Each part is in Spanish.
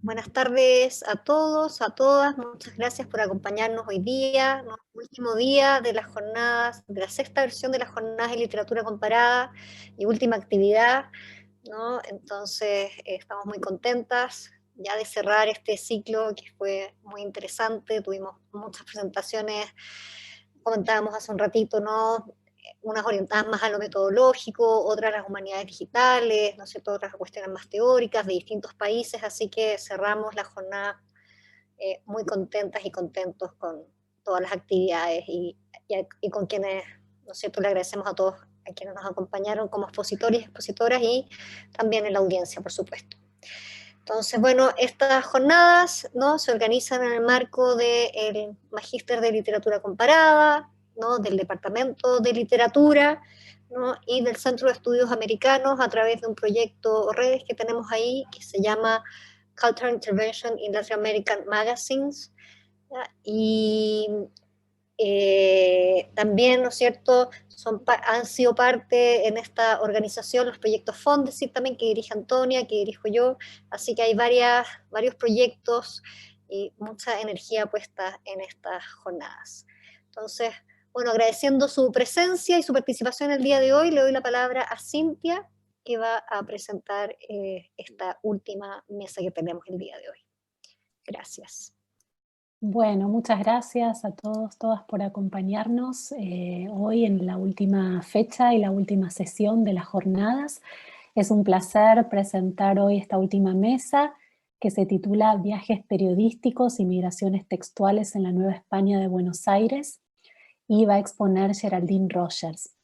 Buenas tardes a todos, a todas. Muchas gracias por acompañarnos hoy día, ¿no? Último día de las jornadas, de la sexta versión de las jornadas de literatura comparada y última actividad, ¿no? Entonces, estamos muy contentas ya de cerrar este ciclo que fue muy interesante. Tuvimos muchas presentaciones, comentábamos hace un ratito, ¿no? Unas orientadas más a lo metodológico, otras a las humanidades digitales, ¿no es cierto? Otras a cuestiones más teóricas de distintos países, así que cerramos la jornada muy contentas y contentos con todas las actividades y con quienes, ¿no es cierto?, le agradecemos a todos a quienes nos acompañaron como expositores y expositoras y también en la audiencia, por supuesto. Entonces, bueno, estas jornadas, ¿no?, se organizan en el marco del Magíster de Literatura Comparada, ¿no?, del Departamento de Literatura, ¿no?, y del Centro de Estudios Americanos a través de un proyecto o redes que tenemos ahí que se llama Cultural Intervention in Latin American Magazines, ¿ya? Y también, ¿no es cierto?, han sido parte en esta organización los proyectos Fondesit también, que dirige Antonia, que dirijo yo, así que hay varios proyectos y mucha energía puesta en estas jornadas. Entonces, bueno, agradeciendo su presencia y su participación el día de hoy, le doy la palabra a Cintia, que va a presentar esta última mesa que tenemos el día de hoy. Gracias. Bueno, muchas gracias a todos, todas por acompañarnos hoy en la última fecha y la última sesión de las jornadas. Es un placer presentar hoy esta última mesa que se titula Viajes periodísticos y migraciones textuales en la Nueva España de Buenos Aires y va a exponer Geraldine Rogers.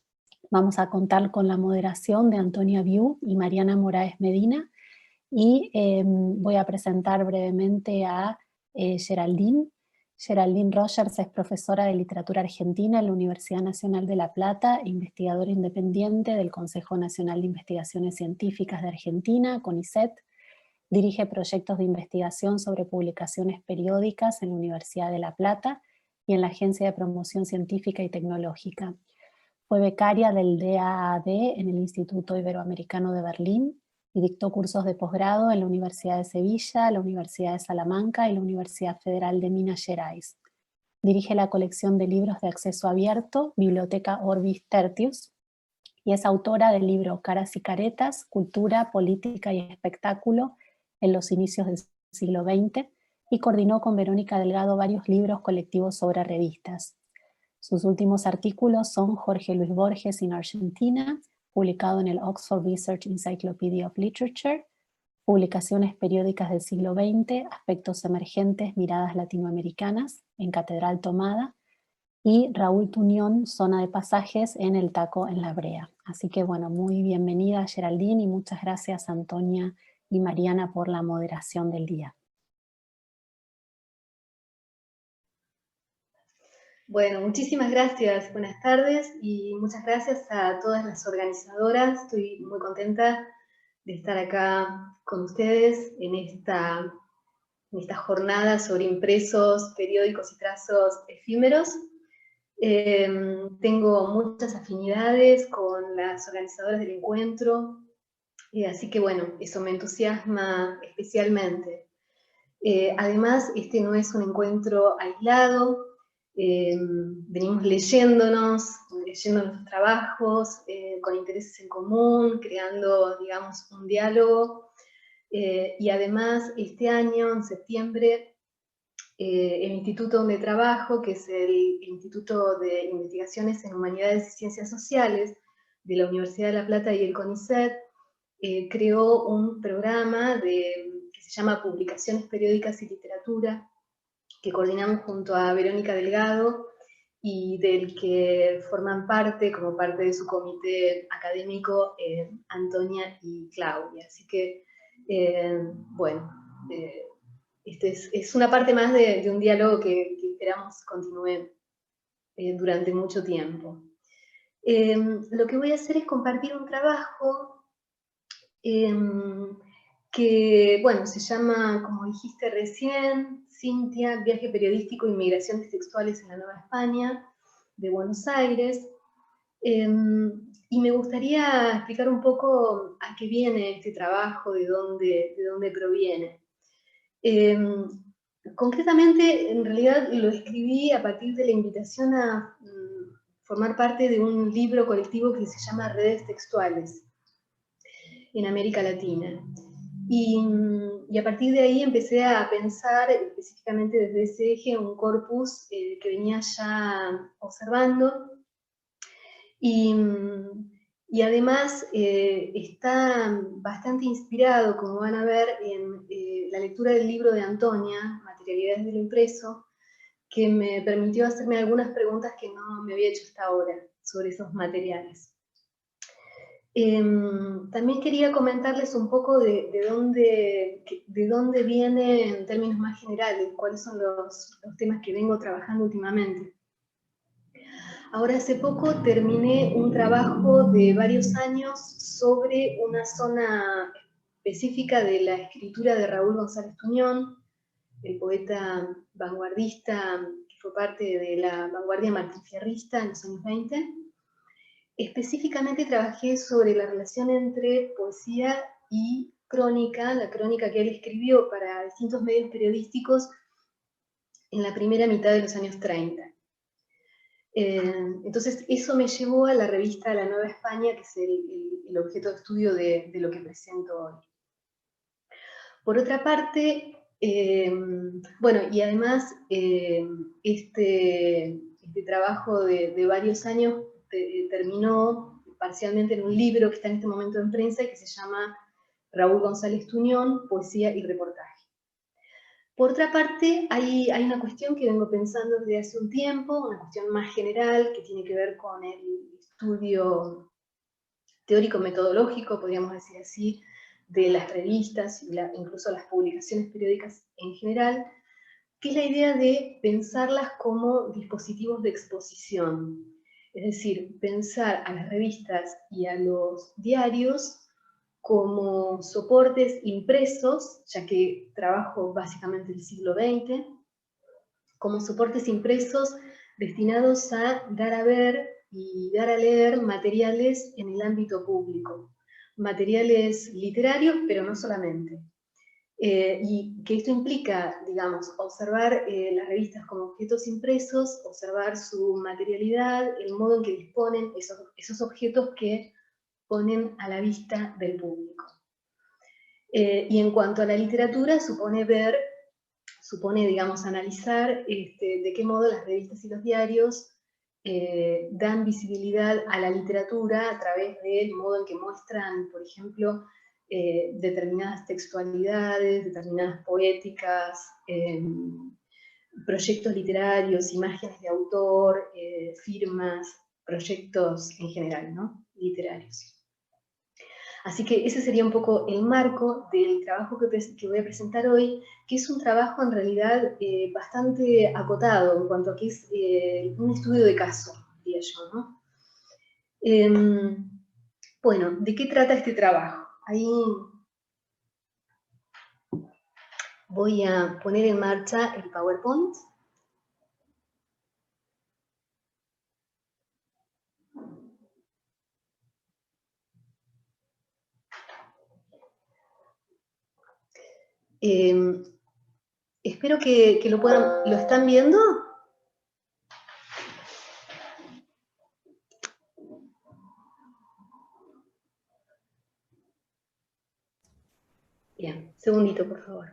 Vamos a contar con la moderación de Antonia Viu y Mariana Moraes Medina y voy a presentar brevemente a Geraldine. Geraldine Rogers es profesora de literatura argentina en la Universidad Nacional de La Plata, investigadora independiente del Consejo Nacional de Investigaciones Científicas de Argentina, CONICET. Dirige proyectos de investigación sobre publicaciones periódicas en la Universidad de La Plata y en la Agencia de Promoción Científica y Tecnológica. Fue becaria del DAAD en el Instituto Iberoamericano de Berlín y dictó cursos de posgrado en la Universidad de Sevilla, la Universidad de Salamanca y la Universidad Federal de Minas Gerais. Dirige la colección de libros de acceso abierto, Biblioteca Orbis Tertius, y es autora del libro Caras y Caretas, Cultura, Política y Espectáculo en los inicios del siglo XX, y coordinó con Verónica Delgado varios libros colectivos sobre revistas. Sus últimos artículos son Jorge Luis Borges in Argentina, publicado en el Oxford Research Encyclopedia of Literature, Publicaciones periódicas del siglo XX, Aspectos emergentes, miradas latinoamericanas, en Catedral Tomada, y Raúl Tuñón, Zona de pasajes, en El Taco en la Brea. Así que bueno, muy bienvenida Geraldine y muchas gracias Antonia y Mariana por la moderación del día. Bueno, muchísimas gracias, buenas tardes y muchas gracias a todas las organizadoras. Estoy muy contenta de estar acá con ustedes en esta jornada sobre impresos, periódicos y trazos efímeros. Tengo muchas afinidades con las organizadoras del encuentro, así que bueno, eso me entusiasma especialmente. Además, este no es un encuentro aislado, venimos leyendo nuestros trabajos con intereses en común, creando, digamos, un diálogo, y además este año, en septiembre, el instituto donde trabajo, que es el Instituto de Investigaciones en Humanidades y Ciencias Sociales de la Universidad de La Plata y el CONICET, creó un programa que se llama Publicaciones Periódicas y Literatura, que coordinamos junto a Verónica Delgado y del que forman parte, como parte de su comité académico, Antonia y Claudia. Así que, bueno, es una parte más de un diálogo que esperamos continúe durante mucho tiempo. Lo que voy a hacer es compartir un trabajo que, bueno, se llama, como dijiste recién, Cintia, Viaje periodístico y migraciones textuales en la Nueva España, de Buenos Aires. Y me gustaría explicar un poco a qué viene este trabajo, de dónde proviene. Concretamente, en realidad lo escribí a partir de la invitación a formar parte de un libro colectivo que se llama Redes Textuales en América Latina. Y a partir de ahí empecé a pensar específicamente desde ese eje un corpus que venía ya observando. Y además está bastante inspirado, como van a ver, en la lectura del libro de Antonia, Materialidades de lo Impreso, que me permitió hacerme algunas preguntas que no me había hecho hasta ahora sobre esos materiales. También quería comentarles un poco de dónde viene, en términos más generales, cuáles son los temas que vengo trabajando últimamente. Ahora, hace poco terminé un trabajo de varios años sobre una zona específica de la escritura de Raúl González Tuñón, el poeta vanguardista que fue parte de la vanguardia martifierrista en los años 20. Específicamente trabajé sobre la relación entre poesía y crónica, la crónica que él escribió para distintos medios periodísticos en la primera mitad de los años 30. Entonces eso me llevó a la revista La Nueva España, que es el objeto de estudio de lo que presento hoy. Por otra parte, bueno, y además este trabajo de varios años terminó parcialmente en un libro que está en este momento en prensa y que se llama Raúl González Tuñón, Poesía y Reportaje. Por otra parte, hay una cuestión que vengo pensando desde hace un tiempo, una cuestión más general que tiene que ver con el estudio teórico-metodológico, podríamos decir así, de las revistas y incluso las publicaciones periódicas en general, que es la idea de pensarlas como dispositivos de exposición. Es decir, pensar a las revistas y a los diarios como soportes impresos, ya que trabajo básicamente el siglo XX, como soportes impresos destinados a dar a ver y dar a leer materiales en el ámbito público. Materiales literarios, pero no solamente. Y que esto implica, digamos, observar las revistas como objetos impresos, observar su materialidad, el modo en que disponen esos objetos que ponen a la vista del público. Y en cuanto a la literatura, supone, digamos, analizar de qué modo las revistas y los diarios dan visibilidad a la literatura a través del modo en que muestran, por ejemplo, determinadas textualidades, determinadas poéticas, proyectos literarios, imágenes de autor, firmas, proyectos en general, ¿no? Literarios. Así que ese sería un poco el marco del trabajo que voy a presentar hoy, que es un trabajo en realidad bastante acotado en cuanto a que es un estudio de caso, diría yo, ¿no? Bueno, ¿de qué trata este trabajo? Ahí voy a poner en marcha el PowerPoint. Espero que ¿lo están viendo? Bien, segundito, por favor.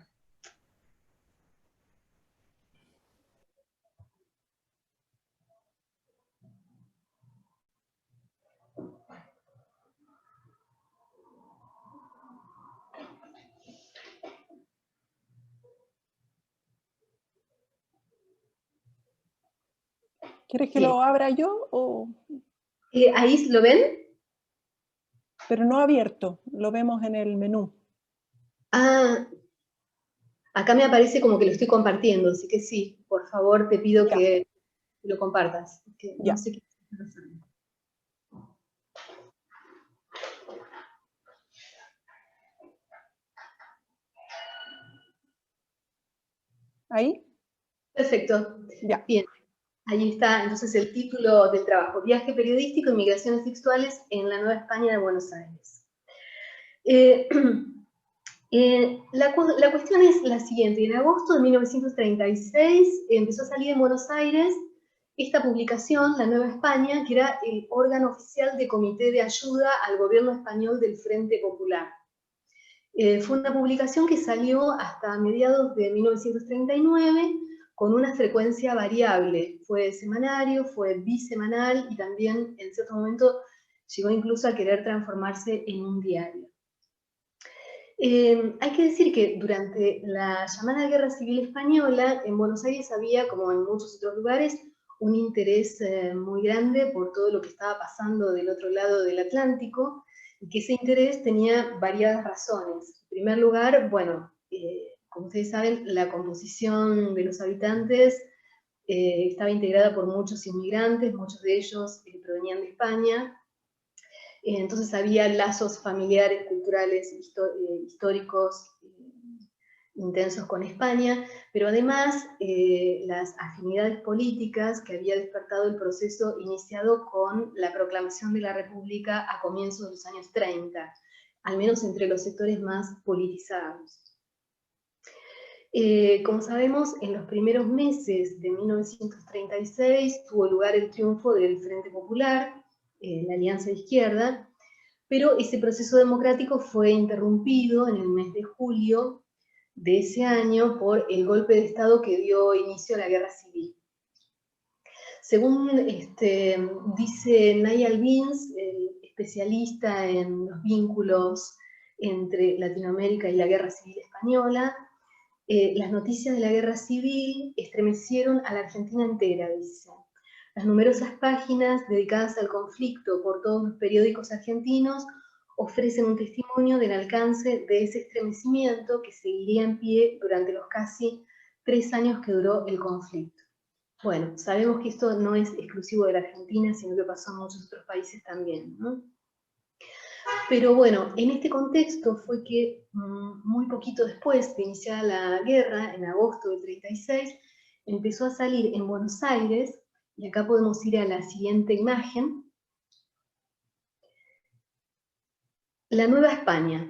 ¿Quieres que lo abra yo o...? ¿Ahí lo ven? Pero no abierto, lo vemos en el menú. Ah, acá me aparece como que lo estoy compartiendo, así que sí, por favor te pido que lo compartas. Que no sé qué está pasando. ¿Ahí? Perfecto. Ya. Bien. Ahí está entonces el título del trabajo: Viaje periodístico y migraciones sexuales en la Nueva España de Buenos Aires. La cuestión es la siguiente. En agosto de 1936 empezó a salir en Buenos Aires esta publicación, La Nueva España, que era el órgano oficial de comité de ayuda al gobierno español del Frente Popular. Fue una publicación que salió hasta mediados de 1939 con una frecuencia variable. Fue semanario, fue bisemanal y también en cierto momento llegó incluso a querer transformarse en un diario. Hay que decir que durante la llamada Guerra Civil Española, en Buenos Aires había, como en muchos otros lugares, un interés muy grande por todo lo que estaba pasando del otro lado del Atlántico, y que ese interés tenía variadas razones. En primer lugar, bueno, como ustedes saben, la composición de los habitantes estaba integrada por muchos inmigrantes, muchos de ellos provenían de España. Entonces había lazos familiares, culturales, históricos intensos con España, pero además las afinidades políticas que había despertado el proceso iniciado con la proclamación de la República a comienzos de los años 30, al menos entre los sectores más politizados. Como sabemos, en los primeros meses de 1936 tuvo lugar el triunfo del Frente Popular, la Alianza de Izquierda, pero ese proceso democrático fue interrumpido en el mes de julio de ese año por el golpe de Estado que dio inicio a la Guerra Civil. Según dice Nayal Beans, el especialista en los vínculos entre Latinoamérica y la Guerra Civil Española, las noticias de la Guerra Civil estremecieron a la Argentina entera, dice. Las numerosas páginas dedicadas al conflicto por todos los periódicos argentinos ofrecen un testimonio del alcance de ese estremecimiento que seguiría en pie durante los casi 3 años que duró el conflicto. Bueno, sabemos que esto no es exclusivo de la Argentina, sino que pasó en muchos otros países también, ¿no? Pero bueno, en este contexto fue que muy poquito después de iniciar la guerra, en agosto del 36, empezó a salir en Buenos Aires, y acá podemos ir a la siguiente imagen, La Nueva España,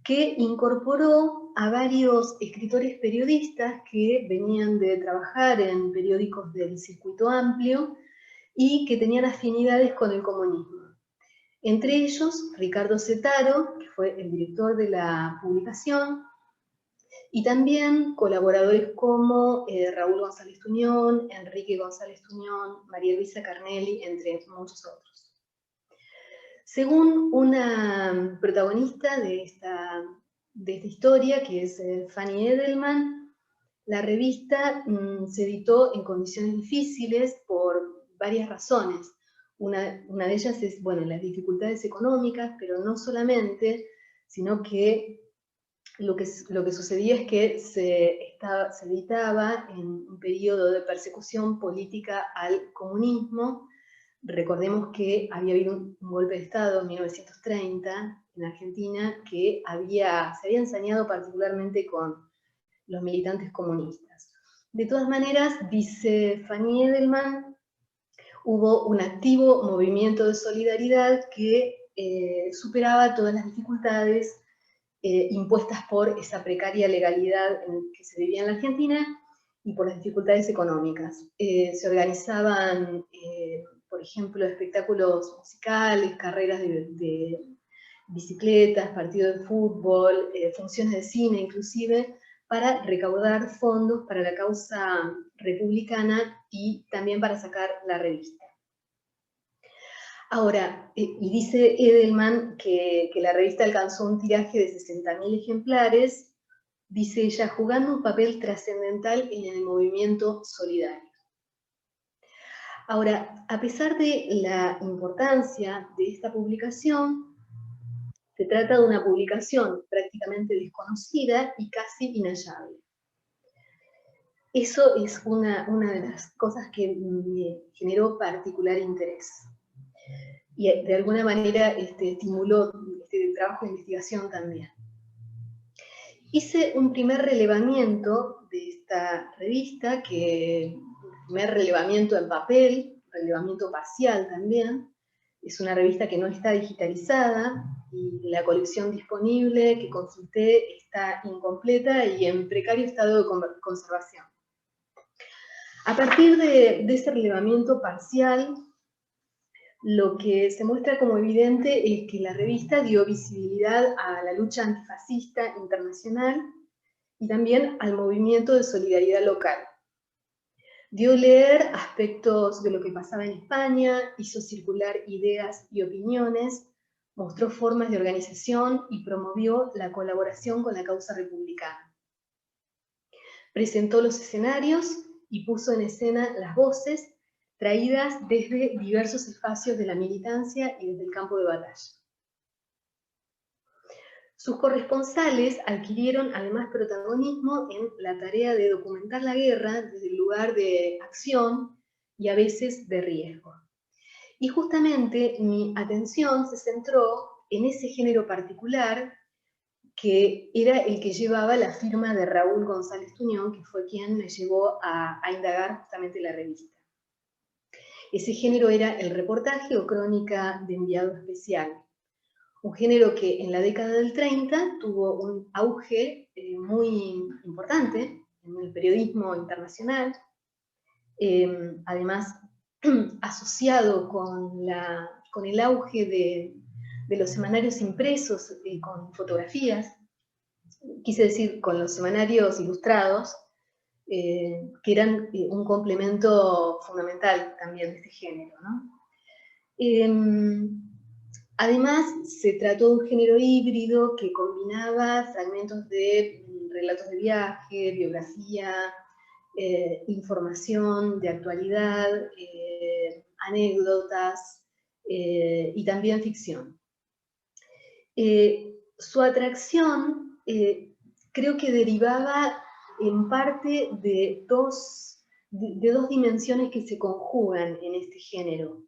que incorporó a varios escritores periodistas que venían de trabajar en periódicos del circuito amplio y que tenían afinidades con el comunismo. Entre ellos, Ricardo Zetaro, que fue el director de la publicación, y también colaboradores como Raúl González Tuñón, Enrique González Tuñón, María Luisa Carnelli, entre muchos otros. Según una protagonista de esta historia, que es Fanny Edelman, la revista se editó en condiciones difíciles por varias razones. Una de ellas es, bueno, las dificultades económicas, pero no solamente, sino que lo que sucedía es que se editaba en un periodo de persecución política al comunismo. Recordemos que había habido un golpe de Estado en 1930 en Argentina que se había ensañado particularmente con los militantes comunistas. De todas maneras, dice Fanny Edelman, hubo un activo movimiento de solidaridad que superaba todas las dificultades impuestas por esa precaria legalidad en que se vivía en la Argentina y por las dificultades económicas. Se organizaban, por ejemplo, espectáculos musicales, carreras de bicicletas, partidos de fútbol, funciones de cine inclusive, para recaudar fondos para la causa republicana y también para sacar la revista. Ahora, y dice Edelman que la revista alcanzó un tiraje de 60.000 ejemplares, dice ella, jugando un papel trascendental en el movimiento solidario. Ahora, a pesar de la importancia de esta publicación, se trata de una publicación prácticamente desconocida y casi inhallable. Eso es una de las cosas que me generó particular interés. Y de alguna manera estimuló el trabajo de investigación también. Hice un primer relevamiento de esta revista que primer relevamiento en papel, relevamiento parcial también. Es una revista que no está digitalizada y la colección disponible que consulté está incompleta y en precario estado de conservación. A partir de ese relevamiento parcial, lo que se muestra como evidente es que la revista dio visibilidad a la lucha antifascista internacional y también al movimiento de solidaridad local. Dio leer aspectos de lo que pasaba en España, hizo circular ideas y opiniones, mostró formas de organización y promovió la colaboración con la causa republicana. Presentó los escenarios y puso en escena las voces traídas desde diversos espacios de la militancia y desde el campo de batalla. Sus corresponsales adquirieron además protagonismo en la tarea de documentar la guerra desde el lugar de acción y a veces de riesgo. Y justamente mi atención se centró en ese género particular que era el que llevaba la firma de Raúl González Tuñón, que fue quien me llevó a indagar justamente la revista. Ese género era el reportaje o crónica de enviado especial. Un género que en la década del 30 tuvo un auge muy importante en el periodismo internacional, además asociado con el auge de los semanarios impresos con fotografías, quise decir con los semanarios ilustrados, que eran un complemento fundamental también de este género, ¿no? Además, se trató de un género híbrido que combinaba fragmentos de relatos de viaje, biografía, información de actualidad, anécdotas y también ficción. Su atracción creo que derivaba en parte de dos dimensiones que se conjugan en este género,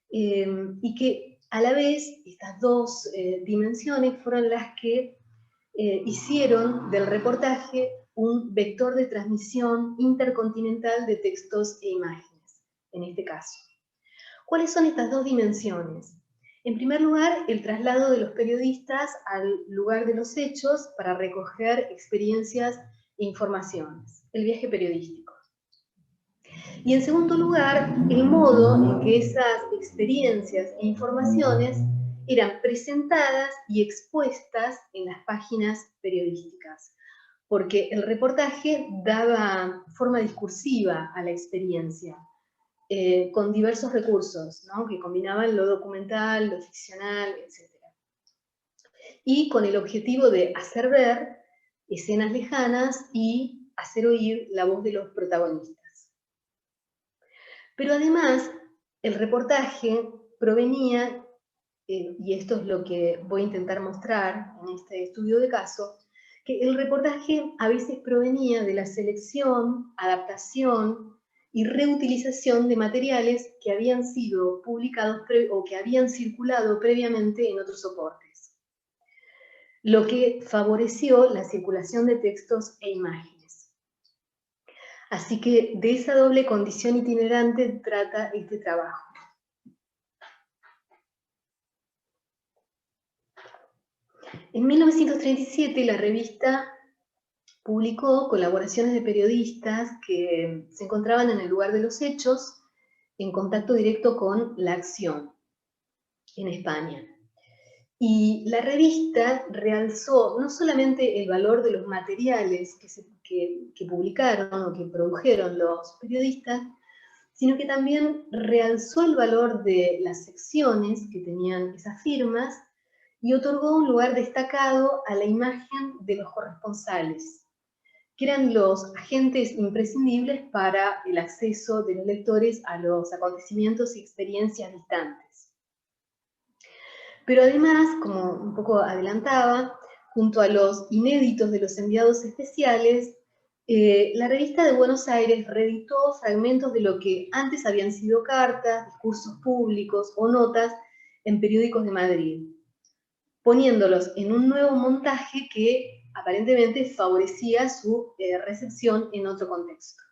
y que a la vez estas dos dimensiones fueron las que hicieron del reportaje un vector de transmisión intercontinental de textos e imágenes, en este caso. ¿Cuáles son estas dos dimensiones? En primer lugar, el traslado de los periodistas al lugar de los hechos para recoger experiencias e informaciones, el viaje periodístico. Y en segundo lugar, el modo en que esas experiencias e informaciones eran presentadas y expuestas en las páginas periodísticas, porque el reportaje daba forma discursiva a la experiencia, con diversos recursos, ¿no?, que combinaban lo documental, lo ficcional, etc. Y con el objetivo de hacer ver escenas lejanas y hacer oír la voz de los protagonistas. Pero además, el reportaje provenía, y esto es lo que voy a intentar mostrar en este estudio de caso, que el reportaje a veces provenía de la selección, adaptación y reutilización de materiales que habían sido publicados o que habían circulado previamente en otros soportes, lo que favoreció la circulación de textos e imágenes. Así que de esa doble condición itinerante trata este trabajo. En 1937 la revista publicó colaboraciones de periodistas que se encontraban en el lugar de los hechos, en contacto directo con la acción en España. Y la revista realzó no solamente el valor de los materiales que publicaron o que produjeron los periodistas, sino que también realzó el valor de las secciones que tenían esas firmas y otorgó un lugar destacado a la imagen de los corresponsales, que eran los agentes imprescindibles para el acceso de los lectores a los acontecimientos y experiencias distantes. Pero además, como un poco adelantaba, junto a los inéditos de los enviados especiales, la revista de Buenos Aires reeditó fragmentos de lo que antes habían sido cartas, discursos públicos o notas en periódicos de Madrid, poniéndolos en un nuevo montaje que aparentemente favorecía su recepción en otro contexto.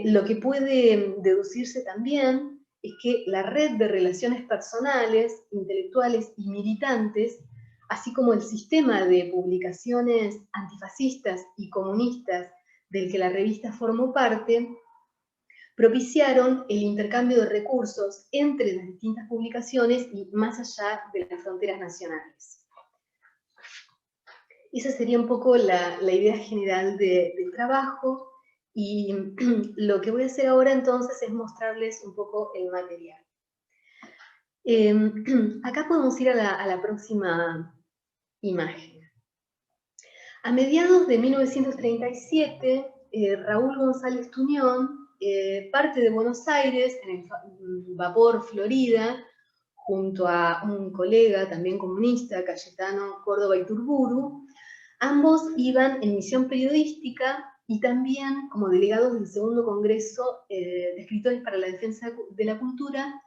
Lo que puede deducirse también es que la red de relaciones personales, intelectuales y militantes, así como el sistema de publicaciones antifascistas y comunistas del que la revista formó parte, propiciaron el intercambio de recursos entre las distintas publicaciones y más allá de las fronteras nacionales. Esa sería un poco la idea general del trabajo, y lo que voy a hacer ahora entonces es mostrarles un poco el material. Acá podemos ir a la próxima imagen. A mediados de 1937, Raúl González Tuñón parte de Buenos Aires en el vapor Florida, junto a un colega también comunista, Cayetano Córdoba Iturburu. Ambos iban en misión periodística y también como delegados del segundo Congreso de Escritores para la Defensa de la Cultura,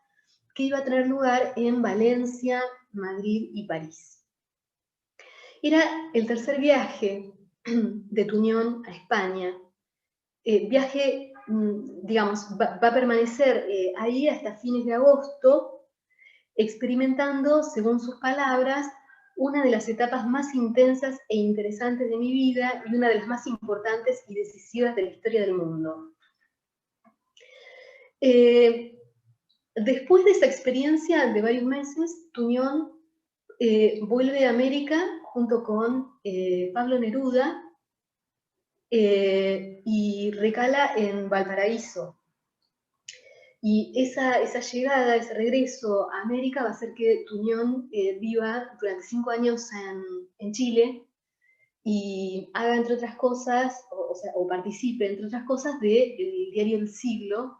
que iba a tener lugar en Valencia, Madrid y París. Era el tercer viaje de Tuñón a España. Viaje, digamos, va a permanecer ahí hasta fines de agosto, experimentando, según sus palabras, una de las etapas más intensas e interesantes de mi vida y una de las más importantes y decisivas de la historia del mundo. Después de esa experiencia de varios meses, Tuñón vuelve a América junto con Pablo Neruda y recala en Valparaíso. Y esa llegada, ese regreso a América va a hacer que Tuñón viva durante 5 años en Chile y haga, entre otras cosas, o participe, entre otras cosas, del diario El Siglo,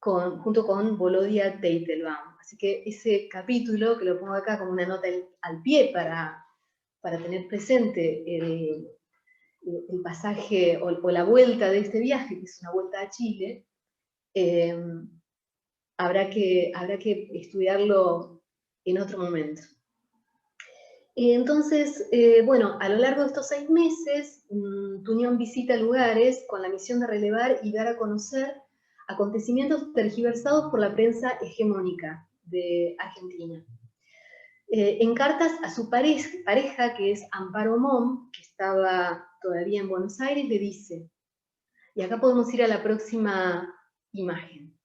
junto con Volodya Teitelbaum. Así que ese capítulo, que lo pongo acá como una nota al pie para tener presente el pasaje o la vuelta de este viaje, que es una vuelta a Chile, habrá que estudiarlo en otro momento. Entonces, bueno, a lo largo de estos 6 meses, Tuñón visita lugares con la misión de relevar y dar a conocer acontecimientos tergiversados por la prensa hegemónica de Argentina. En cartas a su pareja, que es Amparo Mom, que estaba todavía en Buenos Aires, le dice, y acá podemos ir a la próxima imagen.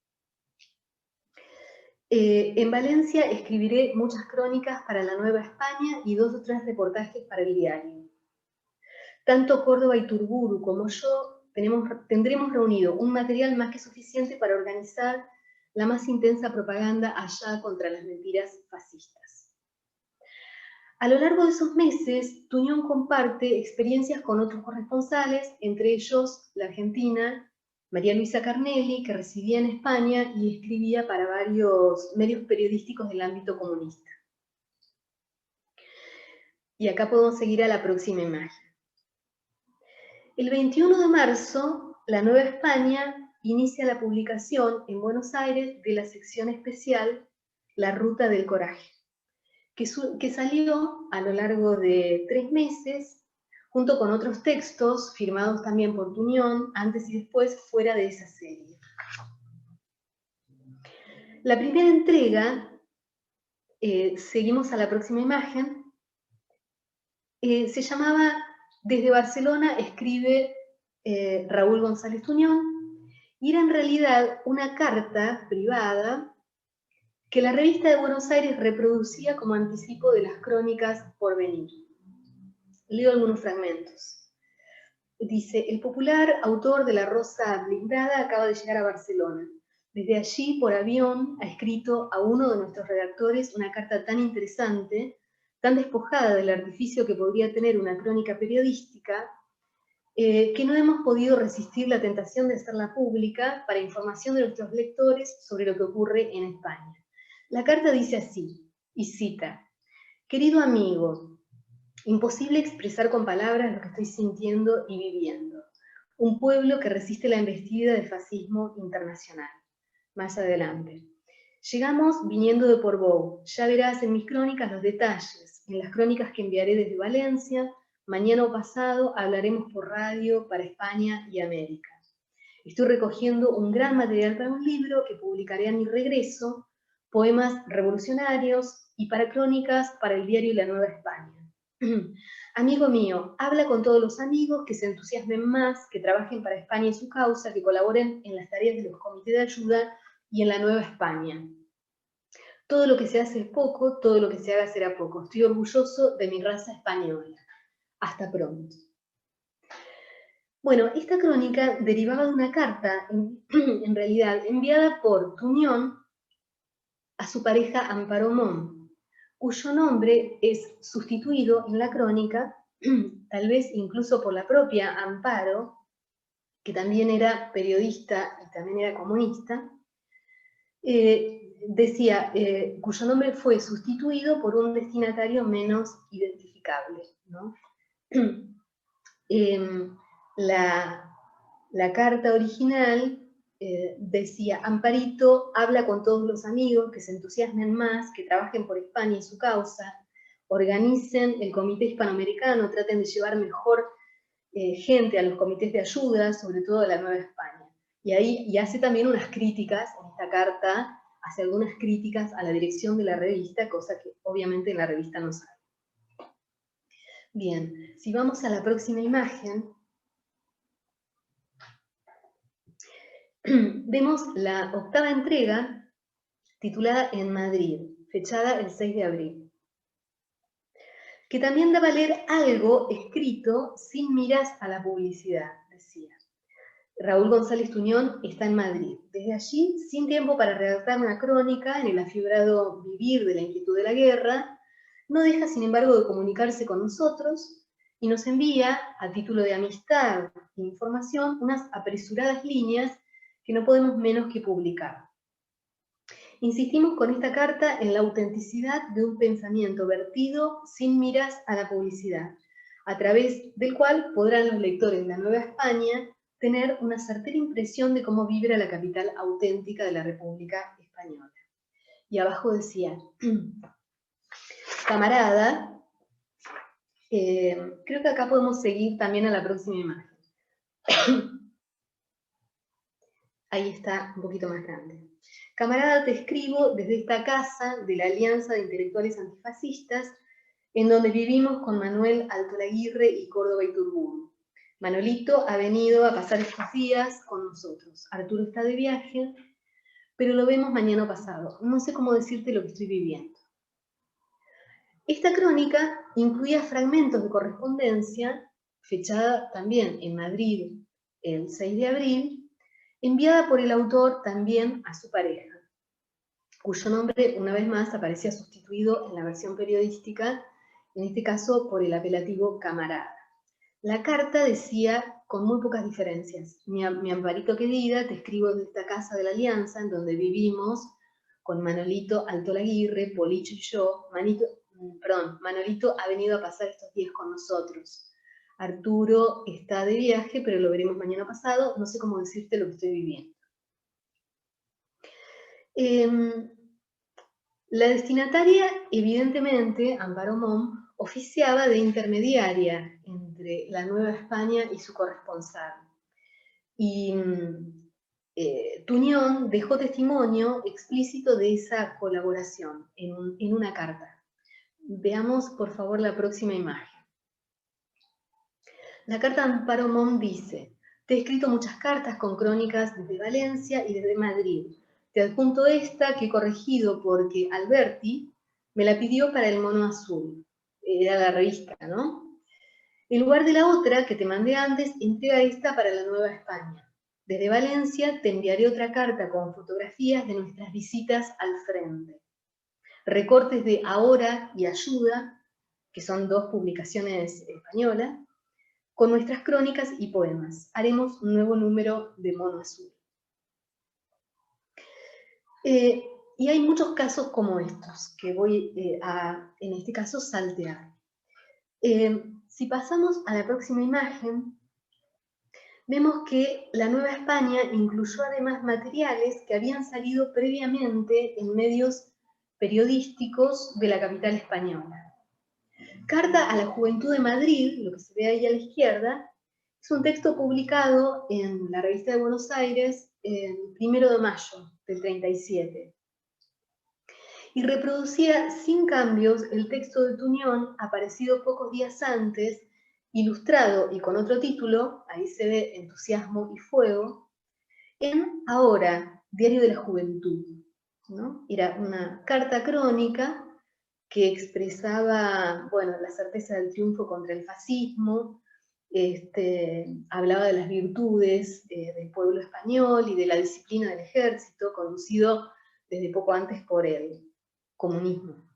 En Valencia escribiré muchas crónicas para la Nueva España y 2 o 3 reportajes para el diario. Tanto Córdoba Iturburu como yo tendremos reunido un material más que suficiente para organizar la más intensa propaganda allá contra las mentiras fascistas. A lo largo de esos meses, Tuñón comparte experiencias con otros corresponsales, entre ellos la argentina María Luisa Carnelli, que residía en España y escribía para varios medios periodísticos del ámbito comunista. Y acá podemos seguir a la próxima imagen. El 21 de marzo, la Nueva España inicia la publicación en Buenos Aires de la sección especial La Ruta del Coraje, que salió a lo largo de 3 meses, junto con otros textos firmados también por Tuñón, antes y después fuera de esa serie. La primera entrega, seguimos a la próxima imagen, se llamaba Desde Barcelona escribe Raúl González Tuñón, y era en realidad una carta privada que la revista de Buenos Aires reproducía como anticipo de las crónicas por venir. Leo algunos fragmentos. Dice, el popular autor de La Rosa Blindada acaba de llegar a Barcelona. Desde allí, por avión, ha escrito a uno de nuestros redactores una carta tan interesante, tan despojada del artificio que podría tener una crónica periodística, que no hemos podido resistir la tentación de hacerla pública para información de nuestros lectores sobre lo que ocurre en España. La carta dice así, y cita, querido amigo, imposible expresar con palabras lo que estoy sintiendo y viviendo. Un pueblo que resiste la embestida del fascismo internacional. Más adelante. Llegamos viniendo de Portbou. Ya verás en mis crónicas los detalles, en las crónicas que enviaré desde Valencia, Mañana o pasado hablaremos por radio para España y América. Estoy recogiendo un gran material para un libro que publicaré a mi regreso, poemas revolucionarios y para crónicas para el diario La Nueva España. Amigo mío, habla con todos los amigos que se entusiasmen más, que trabajen para España y su causa, que colaboren en las tareas de los comités de ayuda y en La Nueva España. Todo lo que se hace es poco, todo lo que se haga será poco. Estoy orgulloso de mi raza española. Hasta pronto. Bueno, esta crónica derivaba de una carta, en realidad, enviada por Tuñón a su pareja Amparo Mon, cuyo nombre es sustituido en la crónica, tal vez incluso por la propia Amparo, que también era periodista y también era comunista, decía, cuyo nombre fue sustituido por un destinatario menos identificable, ¿no? La carta original decía, Amparito habla con todos los amigos que se entusiasmen más, que trabajen por España y su causa, organicen el comité hispanoamericano, traten de llevar mejor gente a los comités de ayuda, sobre todo de la Nueva España. Y hace también unas críticas, en esta carta, hace algunas críticas a la dirección de la revista, cosa que obviamente en la revista no sale. Bien, si vamos a la próxima imagen, vemos la octava entrega titulada En Madrid, fechada el 6 de abril, que también da a leer algo escrito sin miras a la publicidad, decía. Raúl González Tuñón está en Madrid. Desde allí, sin tiempo para redactar una crónica en el afibrado vivir de la inquietud de la guerra, no deja, sin embargo, de comunicarse con nosotros y nos envía, a título de amistad e información, unas apresuradas líneas que no podemos menos que publicar. Insistimos con esta carta en la autenticidad de un pensamiento vertido sin miras a la publicidad, a través del cual podrán los lectores de la Nueva España tener una certera impresión de cómo vibra la capital auténtica de la República Española. Y abajo decía, camarada, creo que acá podemos seguir también a la próxima imagen. Ahí está, un poquito más grande. Camarada, te escribo desde esta casa de la Alianza de Intelectuales Antifascistas, en donde vivimos con Manuel Altolaguirre y Córdoba Iturburu. Manolito ha venido a pasar estos días con nosotros. Arturo está de viaje, pero lo vemos mañana o pasado. No sé cómo decirte lo que estoy viviendo. Esta crónica incluía fragmentos de correspondencia, fechada también en Madrid el 6 de abril, enviada por el autor también a su pareja, cuyo nombre una vez más aparecía sustituido en la versión periodística, en este caso por el apelativo camarada. La carta decía, con muy pocas diferencias, mi Amparito querida, te escribo desde esta casa de la Alianza, en donde vivimos con Manolito Altolaguirre, Policho y yo. Manolito ha venido a pasar estos días con nosotros. Arturo está de viaje, pero lo veremos mañana pasado. No sé cómo decirte lo que estoy viviendo. La destinataria, evidentemente, Amparo Mon, oficiaba de intermediaria entre la Nueva España y su corresponsal. Y Tuñón dejó testimonio explícito de esa colaboración en una carta. Veamos, por favor, la próxima imagen. La carta de Amparo Mon dice, te he escrito muchas cartas con crónicas desde Valencia y desde Madrid. Te adjunto esta que he corregido porque Alberti me la pidió para el Mono Azul. Era la revista, ¿no? En lugar de la otra que te mandé antes, entrega esta para la Nueva España. Desde Valencia te enviaré otra carta con fotografías de nuestras visitas al frente. Recortes de Ahora y Ayuda, que son dos publicaciones españolas, con nuestras crónicas y poemas. Haremos un nuevo número de Mono Azul. Y hay muchos casos como estos, que voy en este caso, saltear. Si pasamos a la próxima imagen, vemos que la Nueva España incluyó además materiales que habían salido previamente en medios periodísticos de la capital española. Carta a la Juventud de Madrid, lo que se ve ahí a la izquierda, es un texto publicado en la Revista de Buenos Aires el 1 de mayo del 37. Y reproducía sin cambios el texto de Tuñón, aparecido pocos días antes, ilustrado y con otro título, ahí se ve Entusiasmo y Fuego, en Ahora, Diario de la Juventud, ¿no? Era una carta crónica que expresaba, bueno, la certeza del triunfo contra el fascismo, hablaba de las virtudes del pueblo español y de la disciplina del ejército, conducido desde poco antes por el comunismo.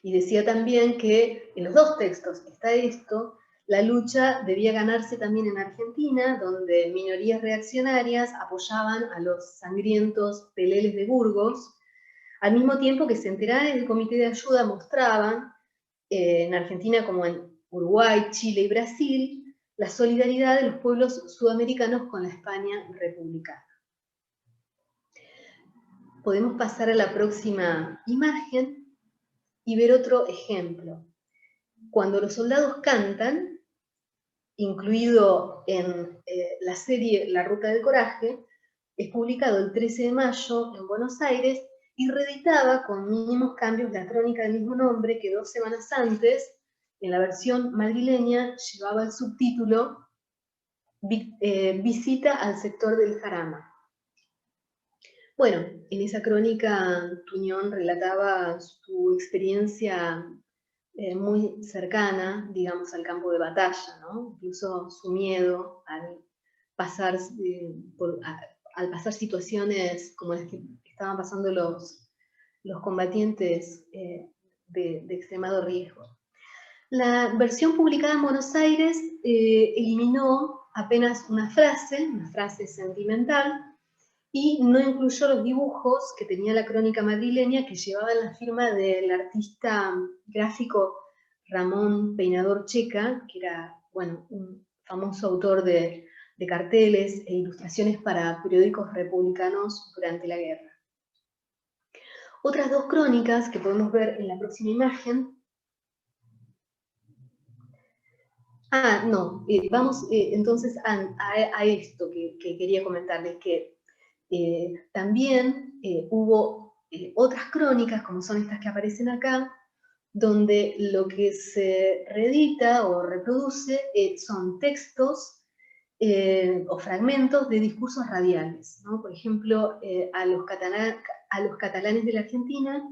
Y decía también que en los dos textos está esto, la lucha debía ganarse también en Argentina, donde minorías reaccionarias apoyaban a los sangrientos peleles de Burgos, al mismo tiempo que centenares del Comité de Ayuda mostraban, en Argentina como en Uruguay, Chile y Brasil, la solidaridad de los pueblos sudamericanos con la España republicana. Podemos pasar a la próxima imagen y ver otro ejemplo. Cuando los soldados cantan, incluido en la serie La Ruta del Coraje, es publicado el 13 de mayo en Buenos Aires y reeditaba con mínimos cambios la crónica del mismo nombre que 2 semanas antes, en la versión madrileña, llevaba el subtítulo Visita al sector del Jarama. Bueno, en esa crónica Tuñón relataba su experiencia muy cercana, digamos, al campo de batalla, ¿no? Incluso su miedo al pasar, al pasar situaciones como las que estaban pasando los combatientes de extremado riesgo. La versión publicada en Buenos Aires eliminó apenas una frase sentimental, y no incluyó los dibujos que tenía la crónica madrileña, que llevaban la firma del artista gráfico Ramón Peinador Checa, que era, bueno, un famoso autor de carteles e ilustraciones para periódicos republicanos durante la guerra. Otras dos crónicas que podemos ver en la próxima imagen. Vamos entonces a esto que quería comentarles, que también hubo otras crónicas, como son estas que aparecen acá, donde lo que se reedita o reproduce son textos o fragmentos de discursos radiales, ¿no? Por ejemplo, a los catalanes de la Argentina,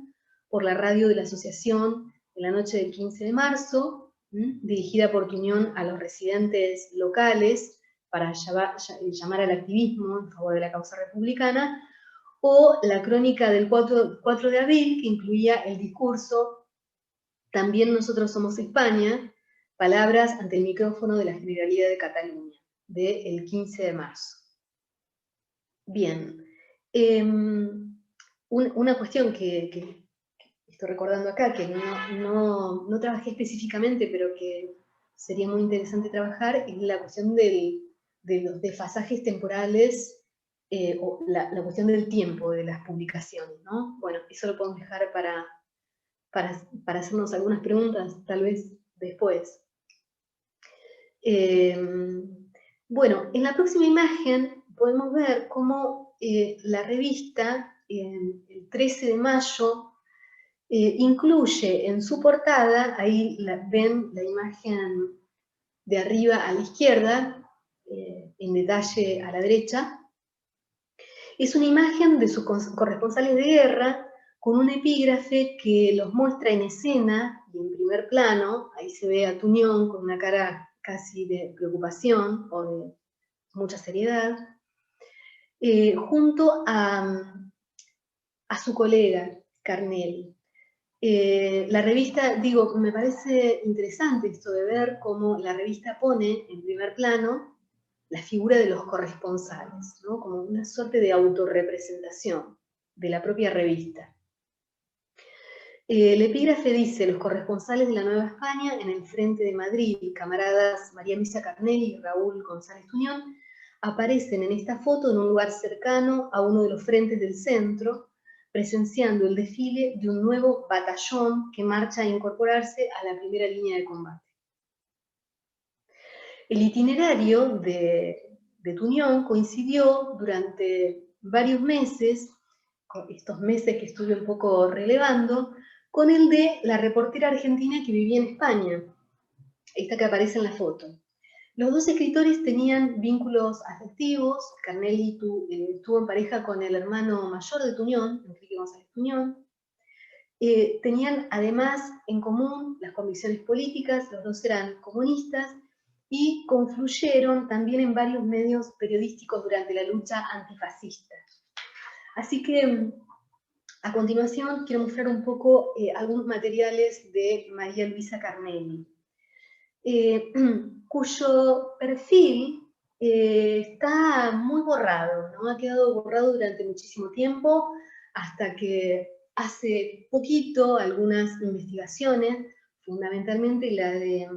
por la radio de la Asociación en la noche del 15 de marzo, dirigida por Tuñón a los residentes locales, para llamar al activismo en favor de la causa republicana, o la crónica del 4 de abril, que incluía el discurso También nosotros somos España, palabras ante el micrófono de la Generalidad de Cataluña, del 15 de marzo. Bien, una cuestión que estoy recordando acá, que no trabajé específicamente, pero que sería muy interesante trabajar, es la cuestión de los desfasajes temporales, o la cuestión del tiempo de las publicaciones, ¿no? Bueno, eso lo podemos dejar para hacernos algunas preguntas, tal vez después. Bueno, en la próxima imagen podemos ver cómo la revista, el 13 de mayo, incluye en su portada, ahí ven la imagen de arriba a la izquierda, en detalle a la derecha, es una imagen de sus corresponsales de guerra con un epígrafe que los muestra en escena y en primer plano. Ahí se ve a Tuñón con una cara casi de preocupación o de mucha seriedad, junto a su colega, Carnelli. La revista, digo, me parece interesante esto de ver cómo la revista pone en primer plano la figura de los corresponsales, ¿no? Como una suerte de autorrepresentación de la propia revista. El epígrafe dice: los corresponsales de la Nueva España en el frente de Madrid, camaradas María Luisa Carnelli y Raúl González Tuñón, aparecen en esta foto en un lugar cercano a uno de los frentes del centro, presenciando el desfile de un nuevo batallón que marcha a incorporarse a la primera línea de combate. El itinerario de Tuñón coincidió durante varios meses, estos meses que estuve un poco relevando, con el de la reportera argentina que vivía en España, esta que aparece en la foto. Los dos escritores tenían vínculos afectivos. Carnelli estuvo en pareja con el hermano mayor de Tuñón, Enrique González Tuñón. Tenían además en común las convicciones políticas, los dos eran comunistas, y confluyeron también en varios medios periodísticos durante la lucha antifascista. Así que a continuación quiero mostrar un poco algunos materiales de María Luisa Carnelli, cuyo perfil está muy borrado, ¿no? Ha quedado borrado durante muchísimo tiempo, hasta que hace poquito algunas investigaciones, fundamentalmente la de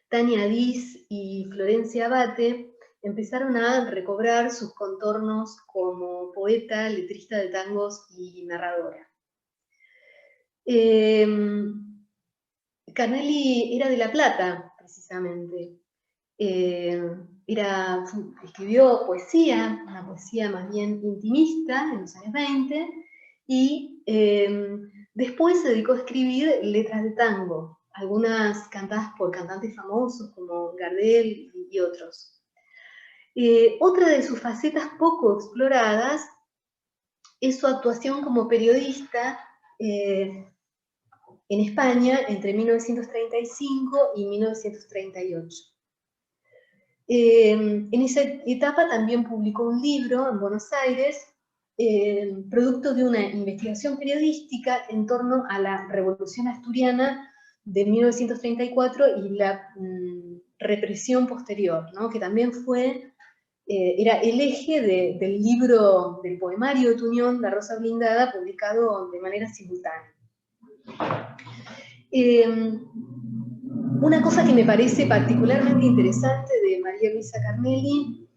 Tania Diz y Florencia Abate, empezaron a recobrar sus contornos como poeta, letrista de tangos y narradora. Carnelli era de La Plata, precisamente. Escribió poesía, una poesía más bien intimista en los años 20, y después se dedicó a escribir letras de tango, algunas cantadas por cantantes famosos como Gardel y otros. Otra de sus facetas poco exploradas es su actuación como periodista en España entre 1935 y 1938. En esa etapa también publicó un libro en Buenos Aires, producto de una investigación periodística en torno a la Revolución Asturiana de 1934 y la represión posterior, ¿no? Que también era el eje del libro, del poemario de Tuñón, La Rosa Blindada, publicado de manera simultánea. Una cosa que me parece particularmente interesante de María Luisa Carnelli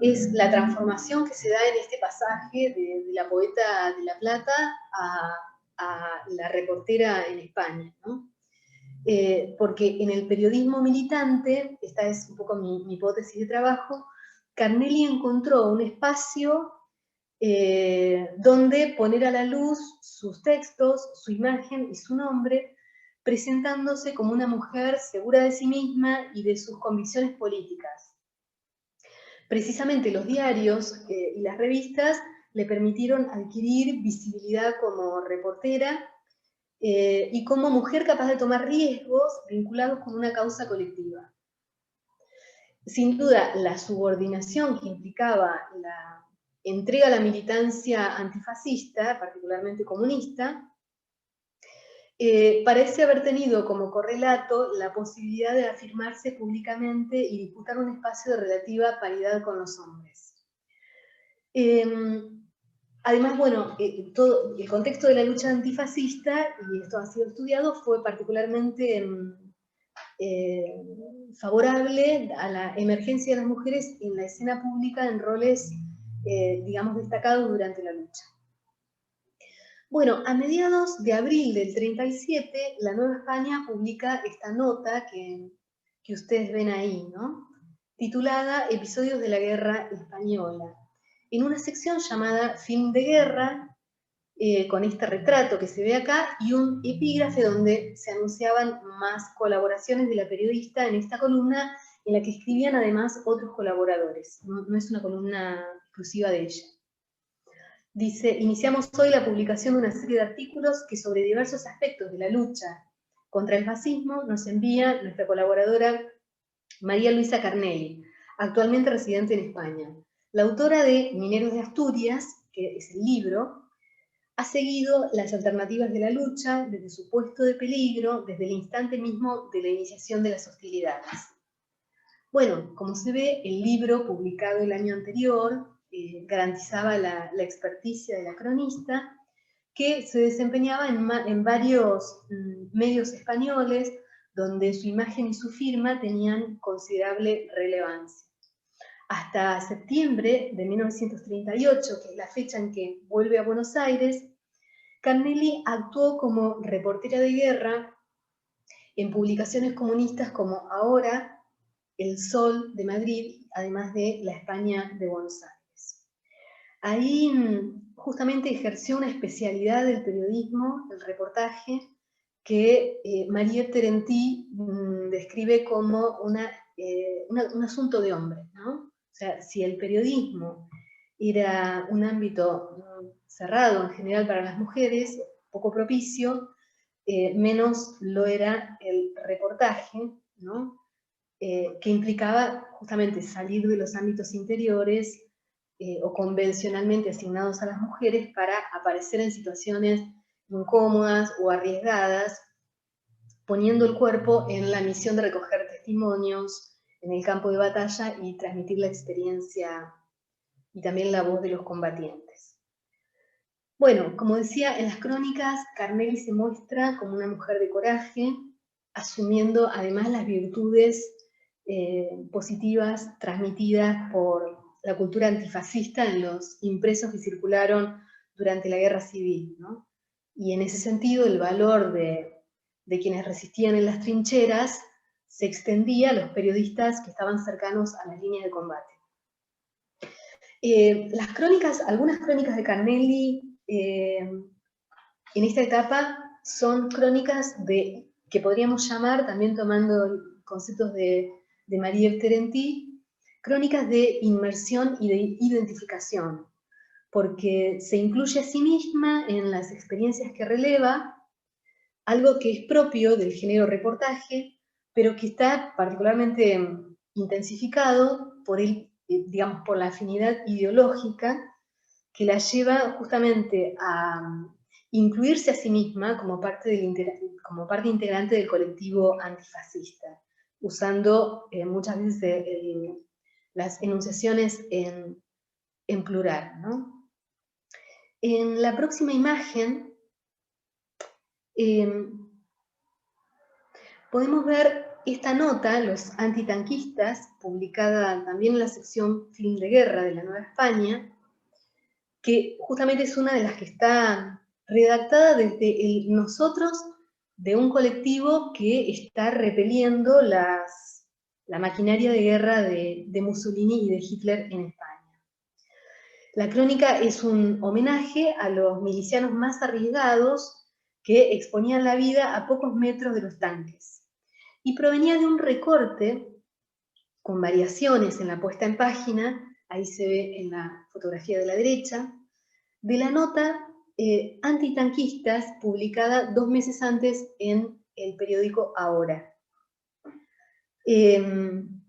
es la transformación que se da en este pasaje de la poeta de La Plata a la reportera en España, ¿no? Porque en el periodismo militante, esta es un poco mi hipótesis de trabajo, Carnelli encontró un espacio donde poner a la luz sus textos, su imagen y su nombre, presentándose como una mujer segura de sí misma y de sus convicciones políticas. Precisamente los diarios y las revistas le permitieron adquirir visibilidad como reportera y como mujer capaz de tomar riesgos vinculados con una causa colectiva. Sin duda, la subordinación que implicaba la entrega a la militancia antifascista, particularmente comunista, parece haber tenido como correlato la posibilidad de afirmarse públicamente y disputar un espacio de relativa paridad con los hombres. Además, bueno, todo el contexto de la lucha antifascista, y esto ha sido estudiado, fue particularmente favorable a la emergencia de las mujeres en la escena pública en roles, digamos, destacados durante la lucha. Bueno, a mediados de abril del 37, La Nueva España publica esta nota que ustedes ven ahí, ¿no? Titulada Episodios de la Guerra Española, en una sección llamada Fin de Guerra, con este retrato que se ve acá, y un epígrafe donde se anunciaban más colaboraciones de la periodista en esta columna, en la que escribían además otros colaboradores, no es una columna exclusiva de ella. Dice, iniciamos hoy la publicación de una serie de artículos que sobre diversos aspectos de la lucha contra el fascismo nos envía nuestra colaboradora María Luisa Carnelli, actualmente residente en España. La autora de Mineros de Asturias, que es el libro, ha seguido las alternativas de la lucha desde su puesto de peligro, desde el instante mismo de la iniciación de las hostilidades. Bueno, como se ve, el libro publicado el año anterior garantizaba la experticia de la cronista, que se desempeñaba en varios medios españoles, donde su imagen y su firma tenían considerable relevancia. Hasta septiembre de 1938, que es la fecha en que vuelve a Buenos Aires, Carnelli actuó como reportera de guerra en publicaciones comunistas como Ahora, El Sol de Madrid, además de La España de Buenos Aires. Ahí justamente ejerció una especialidad del periodismo, el reportaje, que Marie Terentí describe como un asunto de hombre, ¿no? O sea, si el periodismo era un ámbito cerrado en general para las mujeres, poco propicio, menos lo era el reportaje, ¿no? Que implicaba justamente salir de los ámbitos interiores o convencionalmente asignados a las mujeres para aparecer en situaciones incómodas o arriesgadas, poniendo el cuerpo en la misión de recoger testimonios en el campo de batalla y transmitir la experiencia y también la voz de los combatientes. Bueno, como decía, en las crónicas Carnelli se muestra como una mujer de coraje, asumiendo además las virtudes positivas transmitidas por la cultura antifascista en los impresos que circularon durante la Guerra Civil, ¿no? Y en ese sentido el valor de quienes resistían en las trincheras se extendía a los periodistas que estaban cercanos a las líneas de combate. Las crónicas, algunas crónicas de Carnelli en esta etapa son crónicas que podríamos llamar, también tomando conceptos de Marie Terentí, crónicas de inmersión y de identificación, porque se incluye a sí misma en las experiencias que releva, algo que es propio del género reportaje, pero que está particularmente intensificado por digamos, por la afinidad ideológica que la lleva justamente a incluirse a sí misma como parte integrante del colectivo antifascista, usando muchas veces las enunciaciones en plural, ¿no? En la próxima imagen podemos ver esta nota, Los antitanquistas, publicada también en la sección Film de Guerra de la Nueva España, que justamente es una de las que está redactada desde el nosotros de un colectivo que está repeliendo la maquinaria de guerra de Mussolini y de Hitler en España. La crónica es un homenaje a los milicianos más arriesgados que exponían la vida a pocos metros de los tanques, y provenía de un recorte con variaciones en la puesta en página, ahí se ve en la fotografía de la derecha, de la nota antitanquistas publicada 2 meses antes en el periódico Ahora. En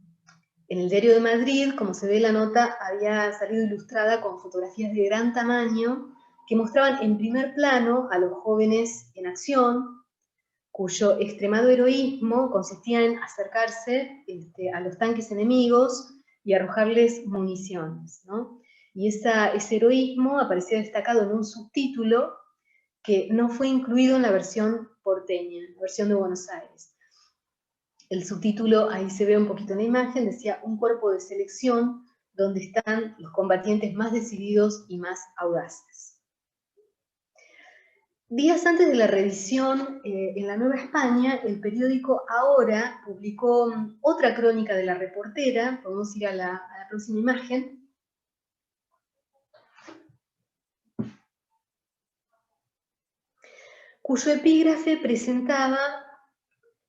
el Diario de Madrid, como se ve la nota, había salido ilustrada con fotografías de gran tamaño que mostraban en primer plano a los jóvenes en acción, cuyo extremado heroísmo consistía en acercarse a los tanques enemigos y arrojarles municiones, ¿no? Y ese heroísmo aparecía destacado en un subtítulo que no fue incluido en la versión porteña, la versión de Buenos Aires. El subtítulo, ahí se ve un poquito en la imagen, decía un cuerpo de selección donde están los combatientes más decididos y más audaces. Días antes de la reedición en la Nueva España, el periódico Ahora publicó otra crónica de la reportera, podemos ir a la próxima imagen, cuyo epígrafe presentaba,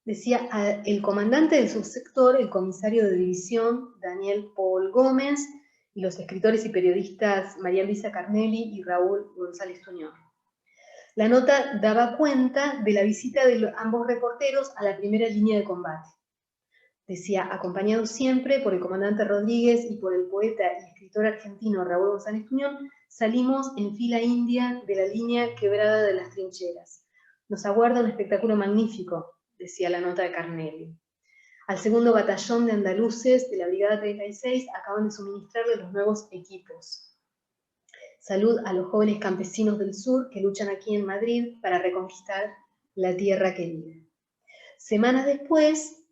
decía, el comandante del subsector, el comisario de división, Daniel Paul Gómez, y los escritores y periodistas María Luisa Carnelli y Raúl González Tuñón. La nota daba cuenta de la visita de ambos reporteros a la primera línea de combate. Decía, acompañados siempre por el comandante Rodríguez y por el poeta y escritor argentino Raúl González Tuñón, salimos en fila india de la línea quebrada de las trincheras. Nos aguarda un espectáculo magnífico, decía la nota de Carnelli. Al segundo batallón de andaluces de la Brigada 36 acaban de suministrarle los nuevos equipos. Salud a los jóvenes campesinos del sur que luchan aquí en Madrid para reconquistar la tierra querida. Semanas después,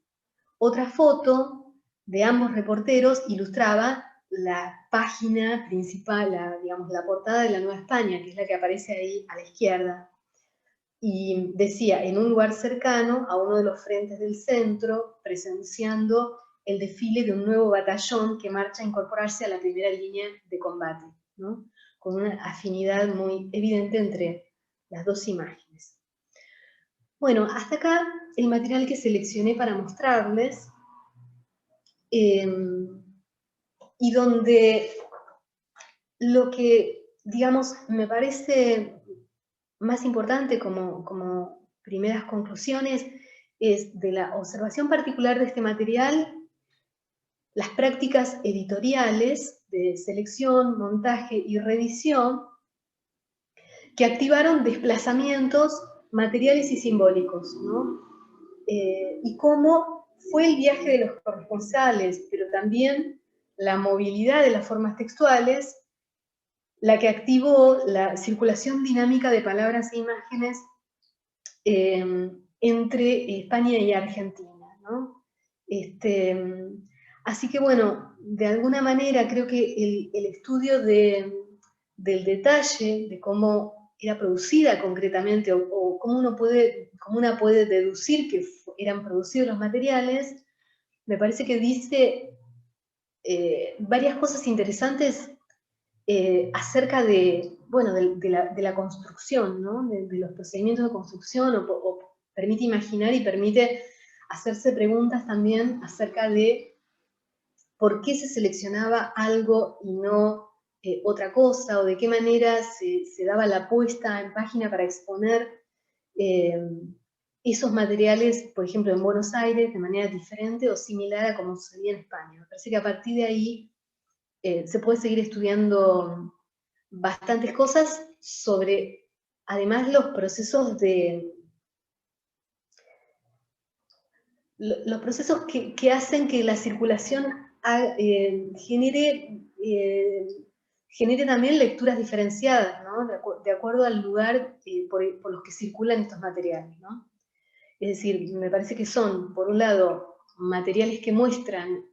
otra foto de ambos reporteros ilustraba la página principal, digamos, la portada de La Nueva España, que es la que aparece ahí a la izquierda. Y decía, en un lugar cercano a uno de los frentes del centro, presenciando el desfile de un nuevo batallón que marcha a incorporarse a la primera línea de combate, ¿no? Con una afinidad muy evidente entre las dos imágenes. Bueno, hasta acá el material que seleccioné para mostrarles, y donde lo que, digamos, me parece más importante como primeras conclusiones es de la observación particular de este material, las prácticas editoriales de selección, montaje y revisión que activaron desplazamientos materiales y simbólicos, ¿no? Y cómo fue el viaje de los corresponsales, pero también la movilidad de las formas textuales, la que activó la circulación dinámica de palabras e imágenes entre España y Argentina, ¿no? Así que bueno, de alguna manera creo que el estudio del detalle, de cómo era producida concretamente, o cómo una puede deducir que eran producidos los materiales, me parece que dice varias cosas interesantes acerca de, bueno, de la construcción, ¿no? De los procedimientos de construcción, o permite imaginar y permite hacerse preguntas también acerca de por qué se seleccionaba algo y no otra cosa, o de qué manera se daba la puesta en página para exponer esos materiales, por ejemplo, en Buenos Aires, de manera diferente o similar a como sucedía en España. Me parece que a partir de ahí se puede seguir estudiando bastantes cosas sobre, además, los procesos que hacen que la circulación genere también lecturas diferenciadas, ¿no? De acuerdo al lugar por los que circulan estos materiales, ¿no? Es decir, me parece que son, por un lado, materiales que muestran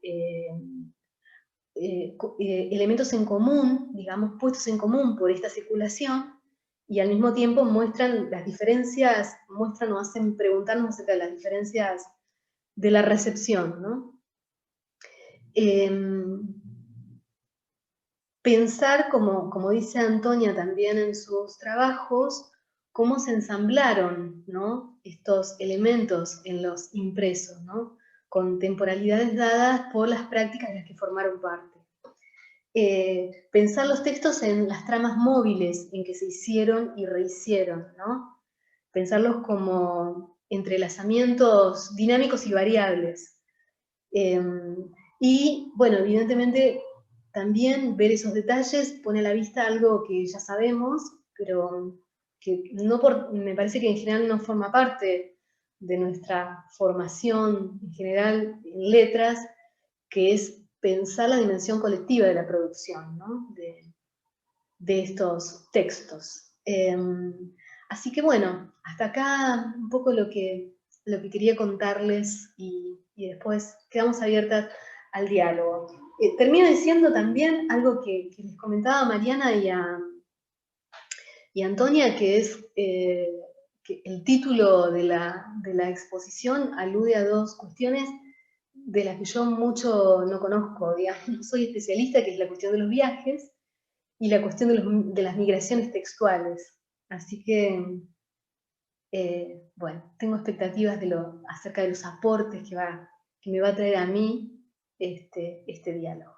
elementos en común, digamos, puestos en común por esta circulación, y al mismo tiempo muestran las diferencias, muestran o hacen preguntarnos acerca de las diferencias de la recepción, ¿no? Pensar, como dice Antonia también en sus trabajos, cómo se ensamblaron, ¿no?, estos elementos en los impresos, ¿no?, con temporalidades dadas por las prácticas de las que formaron parte. Pensar los textos en las tramas móviles en que se hicieron y rehicieron, ¿no? Pensarlos como entrelazamientos dinámicos y variables. Y, bueno, evidentemente, también ver esos detalles pone a la vista algo que ya sabemos, pero que me parece que en general no forma parte de nuestra formación en general en letras, que es pensar la dimensión colectiva de la producción, ¿no?, de estos textos. Así que bueno, hasta acá un poco lo que quería contarles, y después quedamos abiertas al diálogo. Termino diciendo también algo que les comentaba a Mariana y a Antonia, que es que el título de la exposición alude a dos cuestiones de las que yo mucho no conozco, digamos, no soy especialista, que es la cuestión de los viajes y la cuestión de las migraciones textuales. Así que, bueno, tengo expectativas acerca de los aportes que me va a traer a mí este diálogo.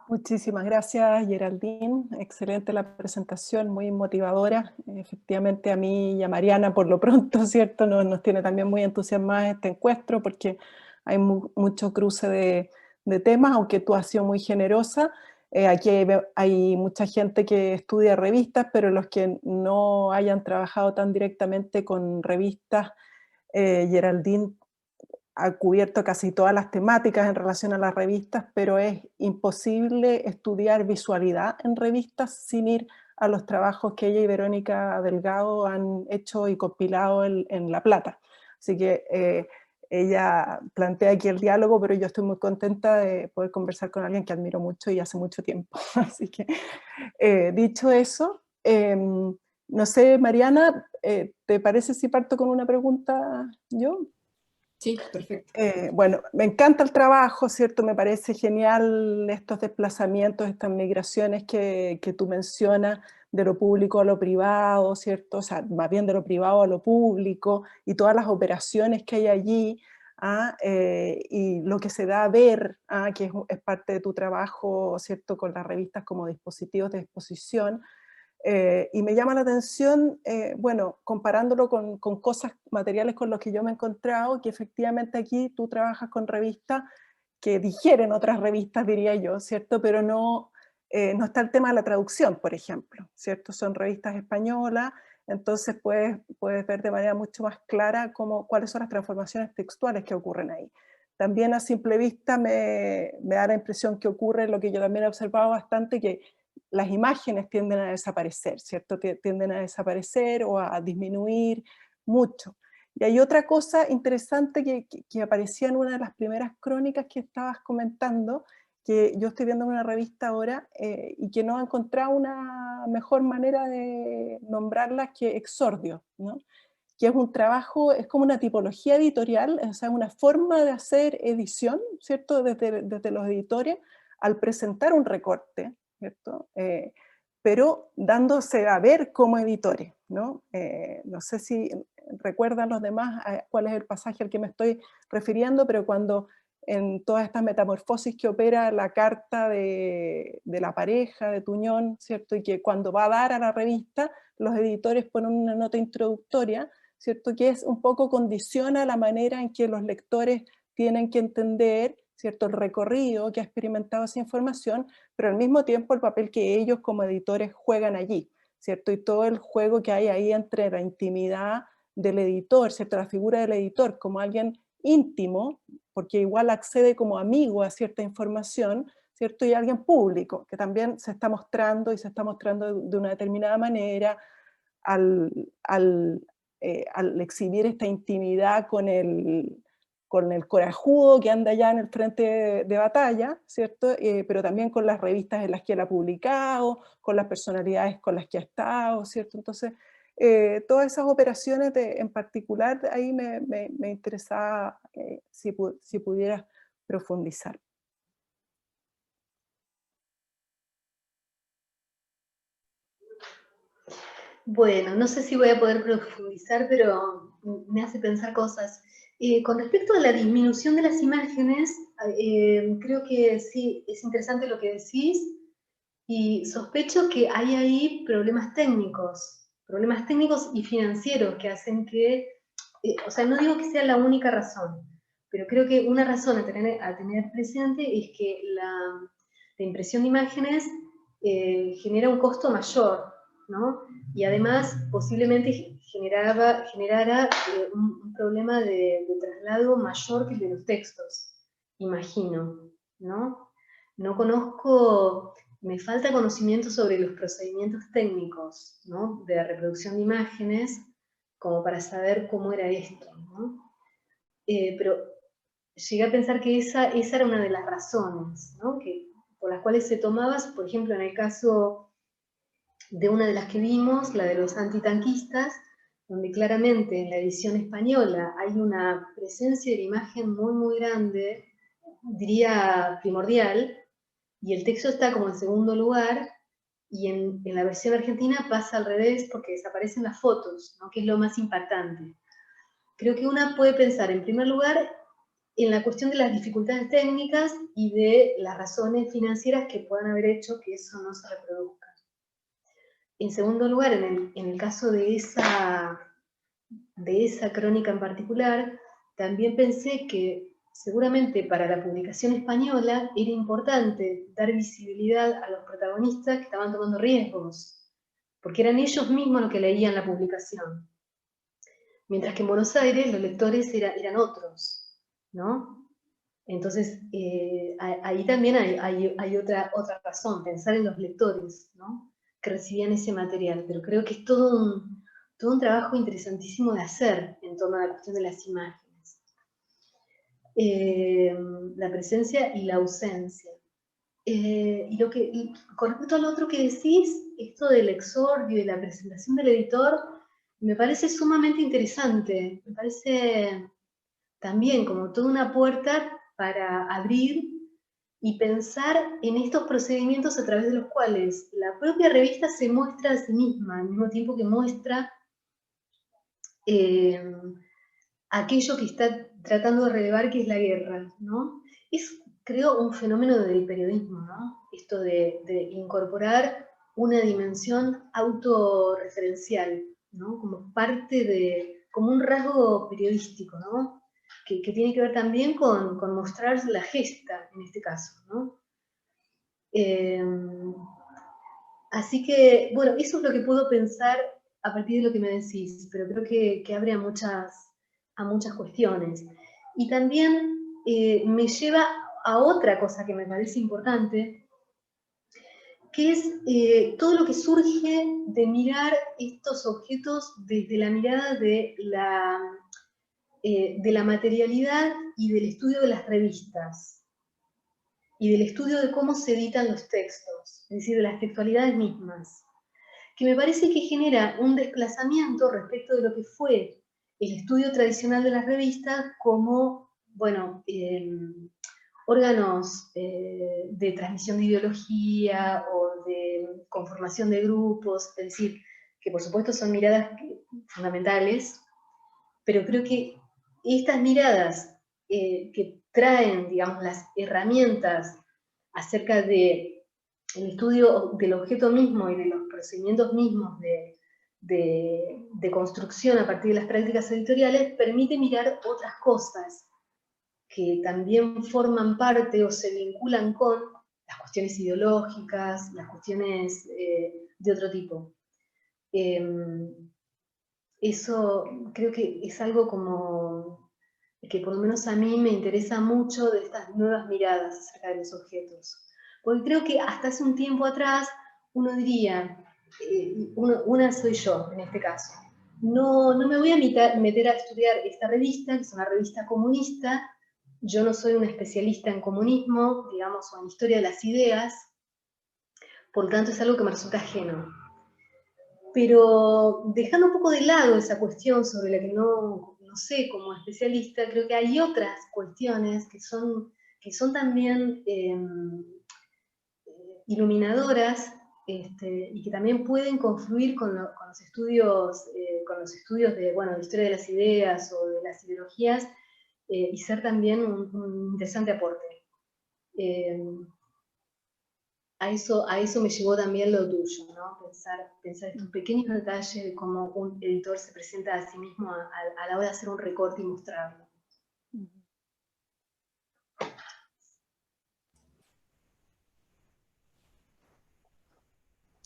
Muchísimas gracias, Geraldine. Excelente la presentación, muy motivadora. Efectivamente, a mí y a Mariana, por lo pronto, ¿cierto?, nos tiene también muy entusiasmadas este encuentro, porque hay mucho cruce de temas, aunque tú has sido muy generosa. Aquí hay mucha gente que estudia revistas, pero los que no hayan trabajado tan directamente con revistas, Geraldine ha cubierto casi todas las temáticas en relación a las revistas, pero es imposible estudiar visualidad en revistas sin ir a los trabajos que ella y Verónica Delgado han hecho y compilado en La Plata. Así que ella plantea aquí el diálogo, pero yo estoy muy contenta de poder conversar con alguien que admiro mucho y hace mucho tiempo. Así que, dicho eso, no sé, Mariana, ¿te parece si parto con una pregunta yo? Sí, perfecto. Bueno, me encanta el trabajo, ¿cierto? Me parece genial estos desplazamientos, estas migraciones que tú mencionas, de lo público a lo privado, ¿cierto? O sea, más bien de lo privado a lo público, y todas las operaciones que hay allí, y lo que se da a ver, que es parte de tu trabajo, ¿cierto? Con las revistas como dispositivos de exposición. Y me llama la atención, bueno, comparándolo con cosas materiales con los que yo me he encontrado, que efectivamente aquí tú trabajas con revistas que digieren otras revistas, diría yo, ¿cierto? Pero no está el tema de la traducción, por ejemplo, ¿cierto? Son revistas españolas, entonces puedes ver de manera mucho más clara cuáles son las transformaciones textuales que ocurren ahí. También a simple vista me da la impresión que ocurre lo que yo también he observado bastante, que las imágenes tienden a desaparecer, ¿cierto? Tienden a desaparecer o a disminuir mucho. Y hay otra cosa interesante que aparecía en una de las primeras crónicas que estabas comentando, que yo estoy viendo en una revista ahora, y que no he encontrado una mejor manera de nombrarla que Exordio, ¿no? Que es un trabajo, es como una tipología editorial, o sea, una forma de hacer edición, ¿cierto? Desde los editores, al presentar un recorte, ¿cierto? Pero dándose a ver como editores, ¿no? No sé si recuerdan los demás cuál es el pasaje al que me estoy refiriendo, pero cuando en todas estas metamorfosis que opera la carta de la pareja, de Tuñón, ¿cierto? Y que cuando va a dar a la revista, los editores ponen una nota introductoria, ¿cierto? Que es un poco condiciona la manera en que los lectores tienen que entender, ¿cierto? El recorrido que ha experimentado esa información, pero al mismo tiempo el papel que ellos como editores juegan allí, ¿cierto? Y todo el juego que hay ahí entre la intimidad del editor, ¿cierto? La figura del editor como alguien íntimo, porque igual accede como amigo a cierta información, ¿cierto? Y alguien público, que también se está mostrando y se está mostrando de una determinada manera al exhibir esta intimidad con el corajudo que anda ya en el frente de batalla, ¿cierto? Pero también con las revistas en las que él ha publicado, con las personalidades con las que ha estado, ¿cierto? Entonces, todas esas operaciones en particular, ahí me interesaba si pudieras profundizar. Bueno, no sé si voy a poder profundizar, pero me hace pensar cosas. Con respecto a la disminución de las imágenes, creo que sí, es interesante lo que decís, y sospecho que hay ahí problemas técnicos y financieros que hacen que, o sea, no digo que sea la única razón, pero creo que una razón a tener presente es que la impresión de imágenes genera un costo mayor, ¿no? Y además posiblemente generara un problema de traslado mayor que el de los textos, imagino, ¿no? No conozco, me falta conocimiento sobre los procedimientos técnicos, ¿no? De reproducción de imágenes, como para saber cómo era esto, ¿no? Pero llegué a pensar que esa era una de las razones, ¿no? Por las cuales se tomaba, por ejemplo, en el caso de una de las que vimos, la de los antitanquistas, donde claramente en la edición española hay una presencia de la imagen muy, muy grande, diría primordial, y el texto está como en segundo lugar, y en la versión argentina pasa al revés porque desaparecen las fotos, ¿no? Que es lo más impactante. Creo que una puede pensar, en primer lugar, en la cuestión de las dificultades técnicas y de las razones financieras que puedan haber hecho que eso no se reproduzca. En segundo lugar, en el caso de esa crónica en particular, también pensé que seguramente para la publicación española era importante dar visibilidad a los protagonistas que estaban tomando riesgos, porque eran ellos mismos los que leían la publicación. Mientras que en Buenos Aires los lectores eran otros, ¿no? Entonces, ahí también hay otra razón, pensar en los lectores, ¿no? Que recibían ese material, pero creo que es todo todo un trabajo interesantísimo de hacer en torno a la cuestión de las imágenes. La presencia y la ausencia. Y con respecto a lo otro que decís, esto del exordio y la presentación del editor, me parece sumamente interesante. Me parece también como toda una puerta para abrir y pensar en estos procedimientos a través de los cuales la propia revista se muestra a sí misma, al mismo tiempo que muestra aquello que está tratando de relevar, que es la guerra, ¿no? Es, creo, un fenómeno del periodismo, ¿no? Esto de incorporar una dimensión autorreferencial, ¿no? Como parte como un rasgo periodístico, ¿no? Que tiene que ver también con mostrar la gesta, en este caso, ¿no? Así que, bueno, eso es lo que puedo pensar a partir de lo que me decís, pero creo que abre a muchas cuestiones. Y también me lleva a otra cosa que me parece importante, que es todo lo que surge de mirar estos objetos desde la mirada de la materialidad y del estudio de las revistas, y del estudio de cómo se editan los textos, es decir, de las textualidades mismas, que me parece que genera un desplazamiento respecto de lo que fue el estudio tradicional de las revistas como, bueno, órganos de transmisión de ideología o de conformación de grupos, es decir, que por supuesto son miradas fundamentales, pero creo que estas miradas que traen, digamos, las herramientas acerca del estudio del objeto mismo y de los procedimientos mismos de construcción a partir de las prácticas editoriales, permite mirar otras cosas que también forman parte o se vinculan con las cuestiones ideológicas, las cuestiones de otro tipo. Eso creo que es algo como que por lo menos a mí me interesa mucho de estas nuevas miradas acerca de los objetos. Porque creo que hasta hace un tiempo atrás uno diría, una soy yo en este caso, no me voy a meter a estudiar esta revista, que es una revista comunista, yo no soy una especialista en comunismo, digamos, o en historia de las ideas, por lo tanto es algo que me resulta ajeno. Pero dejando un poco de lado esa cuestión sobre la que no sé como especialista, creo que hay otras cuestiones que son también iluminadoras y que también pueden confluir con los estudios de, bueno, de historia de las ideas o de las ideologías y ser también un interesante aporte. A eso me llevó también lo tuyo, ¿no? Pensar estos pequeños detalles de cómo un editor se presenta a sí mismo a la hora de hacer un recorte y mostrarlo.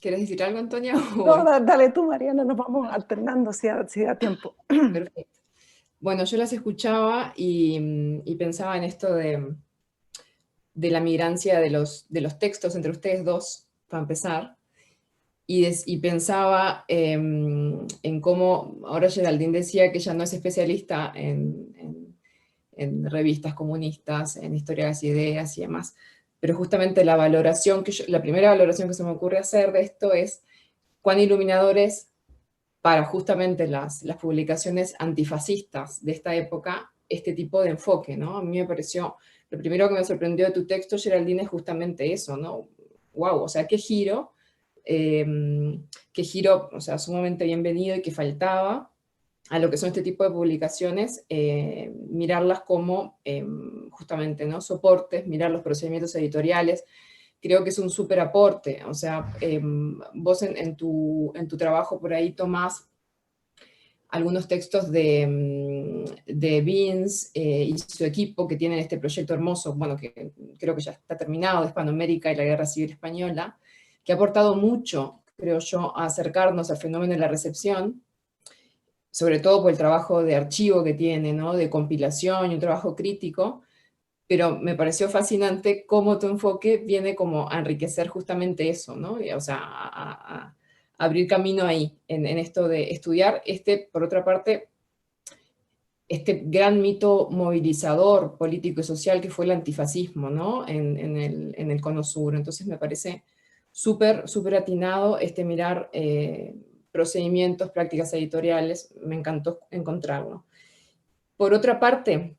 ¿Quieres decir algo, Antonia? No, dale tú, Mariana, nos vamos alternando si da tiempo. Perfecto. Bueno, yo las escuchaba y pensaba en esto de la migrancia de los textos entre ustedes dos, para empezar, y pensaba en cómo, ahora Geraldine decía que ella no es especialista en revistas comunistas, en historia de las ideas y demás, pero justamente la primera valoración que se me ocurre hacer de esto es cuán iluminadores para justamente las publicaciones antifascistas de esta época este tipo de enfoque, ¿no? A mí me pareció, lo primero que me sorprendió de tu texto, Geraldine, es justamente eso, ¿no? ¡Wow! O sea, qué giro, o sea, sumamente bienvenido y que faltaba a lo que son este tipo de publicaciones, mirarlas como justamente, ¿no? Soportes, mirar los procedimientos editoriales. Creo que es un súper aporte. O sea, vos en tu trabajo por ahí tomás algunos textos de Vince y su equipo que tienen este proyecto hermoso, bueno, que creo que ya está terminado, de Hispanoamérica y la Guerra Civil Española, que ha aportado mucho, creo yo, a acercarnos al fenómeno de la recepción, sobre todo por el trabajo de archivo que tiene, ¿no? De compilación y un trabajo crítico, pero me pareció fascinante cómo tu enfoque viene como a enriquecer justamente eso, ¿no? O sea, abrir camino ahí, en esto de estudiar, por otra parte, este gran mito movilizador político y social que fue el antifascismo, ¿no? en el Cono Sur. Entonces me parece súper atinado mirar procedimientos, prácticas editoriales, me encantó encontrarlo. Por otra parte,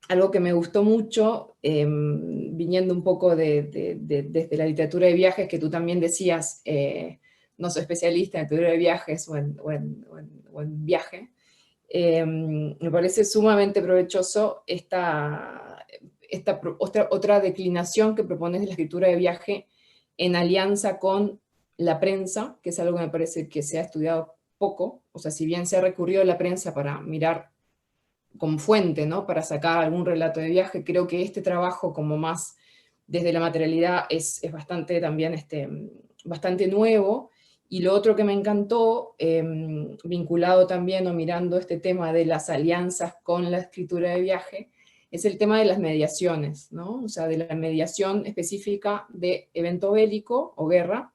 algo que me gustó mucho, viniendo un poco desde la literatura de viajes, que tú también decías, no soy especialista en literatura de viajes o en viaje, me parece sumamente provechoso otra declinación que propones de la escritura de viaje en alianza con la prensa, que es algo que me parece que se ha estudiado poco. O sea, si bien se ha recurrido a la prensa para mirar como fuente, ¿no? Para sacar algún relato de viaje, creo que este trabajo como más desde la materialidad es bastante también bastante nuevo. Y lo otro que me encantó, vinculado también o mirando este tema de las alianzas con la escritura de viaje, es el tema de las mediaciones, ¿no? O sea, de la mediación específica de evento bélico o guerra,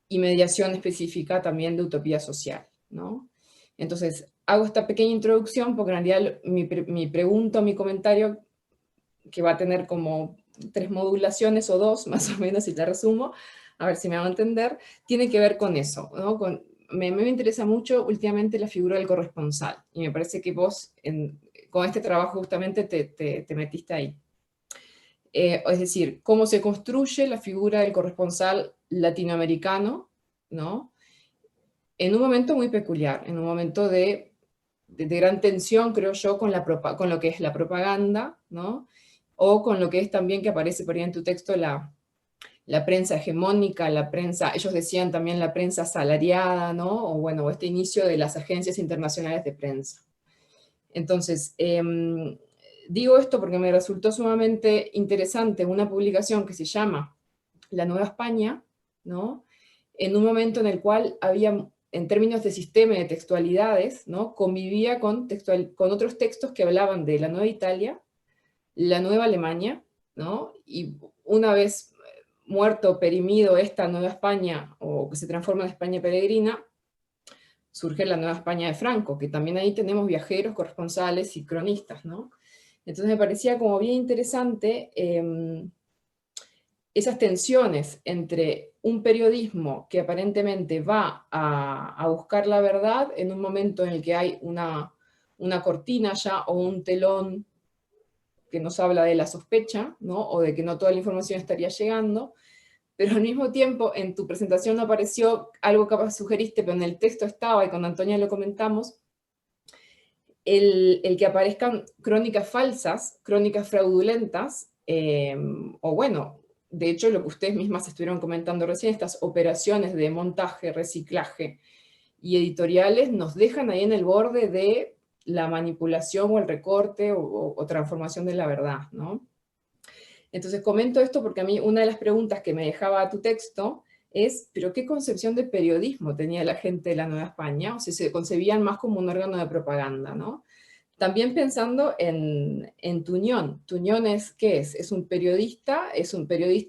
y mediación específica también de utopía social, ¿no? Entonces, hago esta pequeña introducción porque en realidad mi pregunta, mi comentario, que va a tener como 3 modulaciones o 2, más o menos, si la resumo, a ver si me hago entender, tiene que ver con eso, ¿no? Me interesa mucho últimamente la figura del corresponsal, y me parece que vos con este trabajo justamente te metiste ahí. Es decir, cómo se construye la figura del corresponsal latinoamericano, ¿no? En un momento muy peculiar, en un momento de gran tensión, creo yo, con lo que es la propaganda, ¿no? O con lo que es también, que aparece por ahí en tu texto, la prensa hegemónica, la prensa, ellos decían también la prensa asalariada, ¿no? O bueno, este inicio de las agencias internacionales de prensa. Entonces, digo esto porque me resultó sumamente interesante una publicación que se llama La Nueva España, ¿no? En un momento en el cual había, en términos de sistema y de textualidades, ¿no? Convivía con otros textos que hablaban de la Nueva Italia, la Nueva Alemania, ¿no? Y una vez muerto, perimido esta Nueva España, o que se transforma en España peregrina, surge la Nueva España de Franco, que también ahí tenemos viajeros, corresponsales y cronistas, ¿no? Entonces me parecía como bien interesante esas tensiones entre un periodismo que aparentemente va a buscar la verdad en un momento en el que hay una cortina ya o un telón que nos habla de la sospecha, ¿no? O de que no toda la información estaría llegando, pero al mismo tiempo en tu presentación no apareció algo que sugeriste, pero en el texto estaba, y con Antonia lo comentamos, el que aparezcan crónicas falsas, crónicas fraudulentas, o bueno, de hecho lo que ustedes mismas estuvieron comentando recién, estas operaciones de montaje, reciclaje y editoriales nos dejan ahí en el borde de la manipulación o el recorte o transformación de la verdad, ¿no? Entonces comento esto porque a mí una de las preguntas que me dejaba tu texto es, ¿pero qué concepción de periodismo tenía la gente de la Nueva España? O sea, se concebían más como un órgano de propaganda, ¿no? También pensando en Tuñón. Tuñón ¿qué es? Es un periodista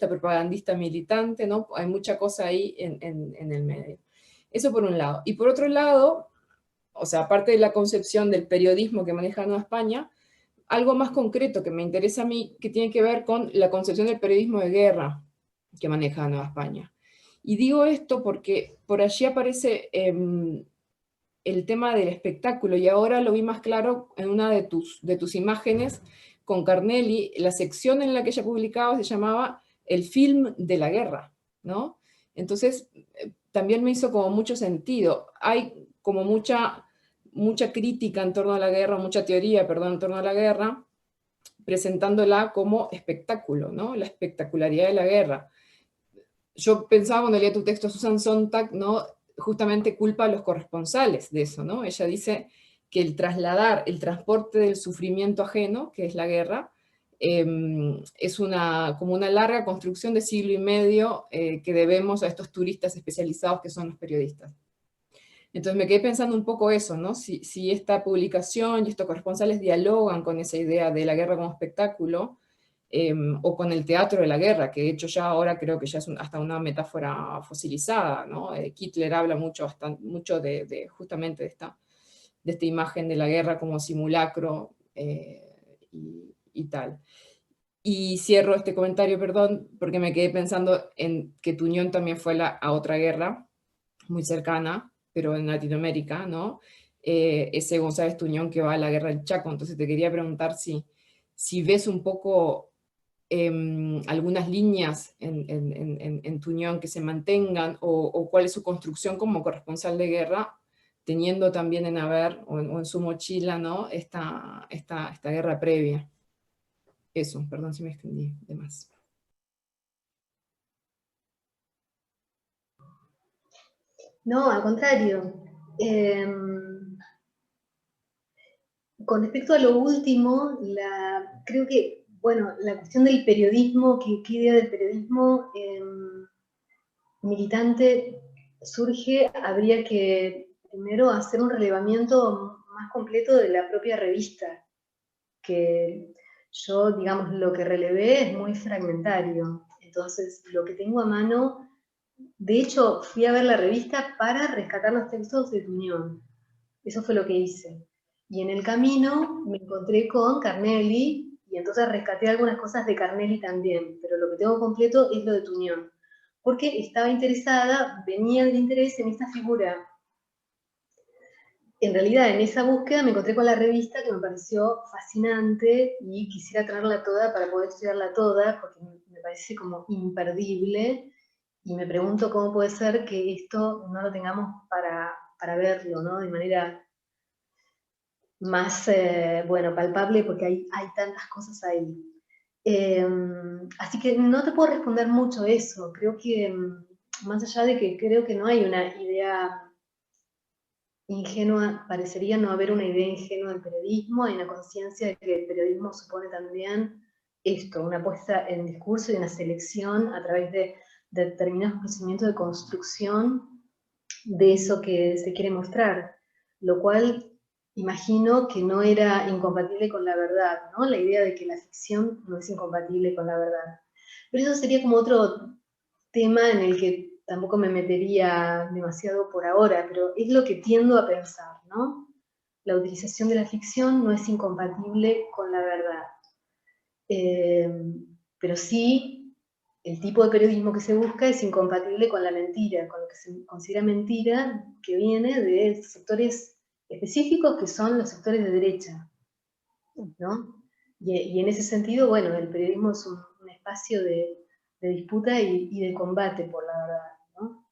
propagandista militante, ¿no? Hay mucha cosa ahí en el medio. Eso por un lado. Y por otro lado, o sea, aparte de la concepción del periodismo que maneja Nueva España, algo más concreto que me interesa a mí, que tiene que ver con la concepción del periodismo de guerra que maneja Nueva España. Y digo esto porque por allí aparece el tema del espectáculo, y ahora lo vi más claro en una de tus imágenes con Carnelli. La sección en la que ella publicaba se llamaba El film de la guerra, ¿no? Entonces, también me hizo como mucho sentido. Hay como mucha crítica en torno a la guerra, mucha teoría, perdón, en torno a la guerra, presentándola como espectáculo, ¿no? La espectacularidad de la guerra. Yo pensaba cuando leía tu texto, Susan Sontag, ¿no? Justamente culpa a los corresponsales de eso, ¿no? Ella dice que el transporte del sufrimiento ajeno, que es la guerra, es como una larga construcción de siglo y medio que debemos a estos turistas especializados que son los periodistas. Entonces me quedé pensando un poco eso, ¿no? Si esta publicación y estos corresponsales dialogan con esa idea de la guerra como espectáculo, o con el teatro de la guerra, que de hecho ya ahora creo que ya es hasta una metáfora fosilizada, ¿no? Kittler habla mucho justamente de esta imagen de la guerra como simulacro y tal. Y cierro este comentario, perdón, porque me quedé pensando en que Tuñón también fue a otra guerra muy cercana, pero en Latinoamérica, ¿no? Ese González Tuñón que va a la guerra del Chaco. Entonces te quería preguntar si ves un poco algunas líneas en Tuñón que se mantengan, o cuál es su construcción como corresponsal de guerra, teniendo también en haber, o en su mochila, ¿no? esta guerra previa. Eso, perdón si me extendí de más. No, al contrario. Con respecto a lo último, creo que, bueno, la cuestión del periodismo, ¿qué idea del periodismo militante surge? Habría que primero hacer un relevamiento más completo de la propia revista, que yo, digamos, lo que relevé es muy fragmentario. Entonces, lo que tengo a mano, de hecho, fui a ver la revista para rescatar los textos de Tuñón. Eso fue lo que hice. Y en el camino me encontré con Carnelli, y entonces rescaté algunas cosas de Carnelli también, pero lo que tengo completo es lo de Tuñón. Porque estaba interesada, venía del interés en esta figura. En realidad, en esa búsqueda me encontré con la revista que me pareció fascinante y quisiera tenerla toda para poder estudiarla toda, porque me parece como imperdible, y me pregunto cómo puede ser que esto no lo tengamos para verlo, ¿no? De manera más, bueno, palpable, porque hay tantas cosas ahí. Así que no te puedo responder mucho eso. Creo que, más allá de que creo que no hay una idea ingenua, parecería no haber una idea ingenua del periodismo, hay una conciencia de que el periodismo supone también esto, una puesta en discurso y una selección a través de determinados procedimientos de construcción de eso que se quiere mostrar, lo cual imagino que no era incompatible con la verdad, ¿no? La idea de que la ficción no es incompatible con la verdad. Pero eso sería como otro tema en el que tampoco me metería demasiado por ahora, pero es lo que tiendo a pensar, ¿no? La utilización de la ficción no es incompatible con la verdad. Pero sí, el tipo de periodismo que se busca es incompatible con la mentira, con lo que se considera mentira, que viene de sectores específicos que son los sectores de derecha, ¿no? Y en ese sentido, bueno, el periodismo es un espacio de disputa y de combate por la verdad, ¿no?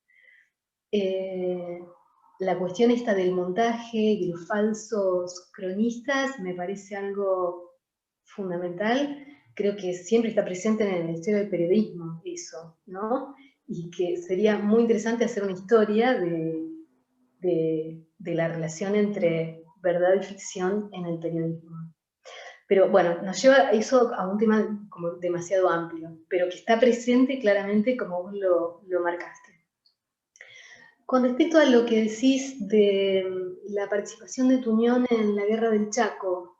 La cuestión esta del montaje, de los falsos cronistas, me parece algo fundamental. Creo que siempre está presente en la historia del periodismo eso, ¿no? Y que sería muy interesante hacer una historia de la relación entre verdad y ficción en el periodismo. Pero bueno, nos lleva eso a un tema como demasiado amplio, pero que está presente claramente como vos lo marcaste. Con respecto a lo que decís de la participación de Tuñón en la Guerra del Chaco,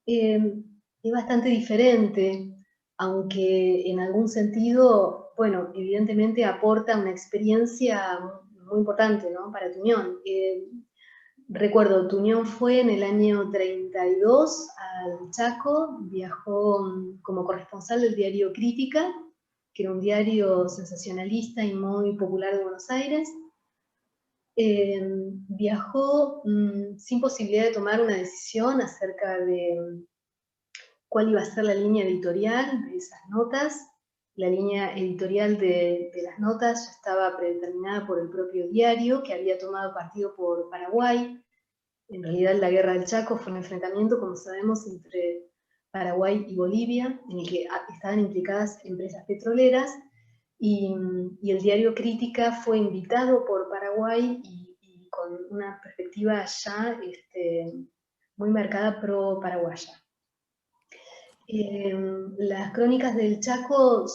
es bastante diferente, aunque en algún sentido, bueno, evidentemente aporta una experiencia muy importante, ¿no? Para Tuñón. Recuerdo, Tuñón fue en el año 32 al Chaco, viajó como corresponsal del diario Crítica, que era un diario sensacionalista y muy popular de Buenos Aires. Viajó sin posibilidad de tomar una decisión acerca de cuál iba a ser la línea editorial de esas notas. La línea editorial de las notas ya estaba predeterminada por el propio diario, que había tomado partido por Paraguay. En realidad la Guerra del Chaco fue un enfrentamiento, como sabemos, entre Paraguay y Bolivia, en el que estaban implicadas empresas petroleras, y el diario Crítica fue invitado por Paraguay y con una perspectiva ya muy marcada pro-paraguaya. Las crónicas del Chaco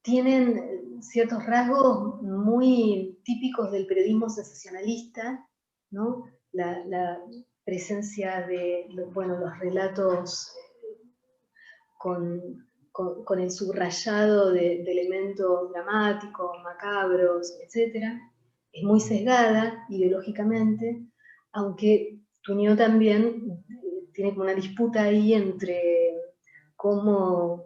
tienen ciertos rasgos muy típicos del periodismo sensacionalista, ¿no? La presencia de, bueno, los relatos con el subrayado de elementos dramáticos, macabros, etc. Es muy sesgada ideológicamente, aunque Tuñón también tiene como una disputa ahí entre cómo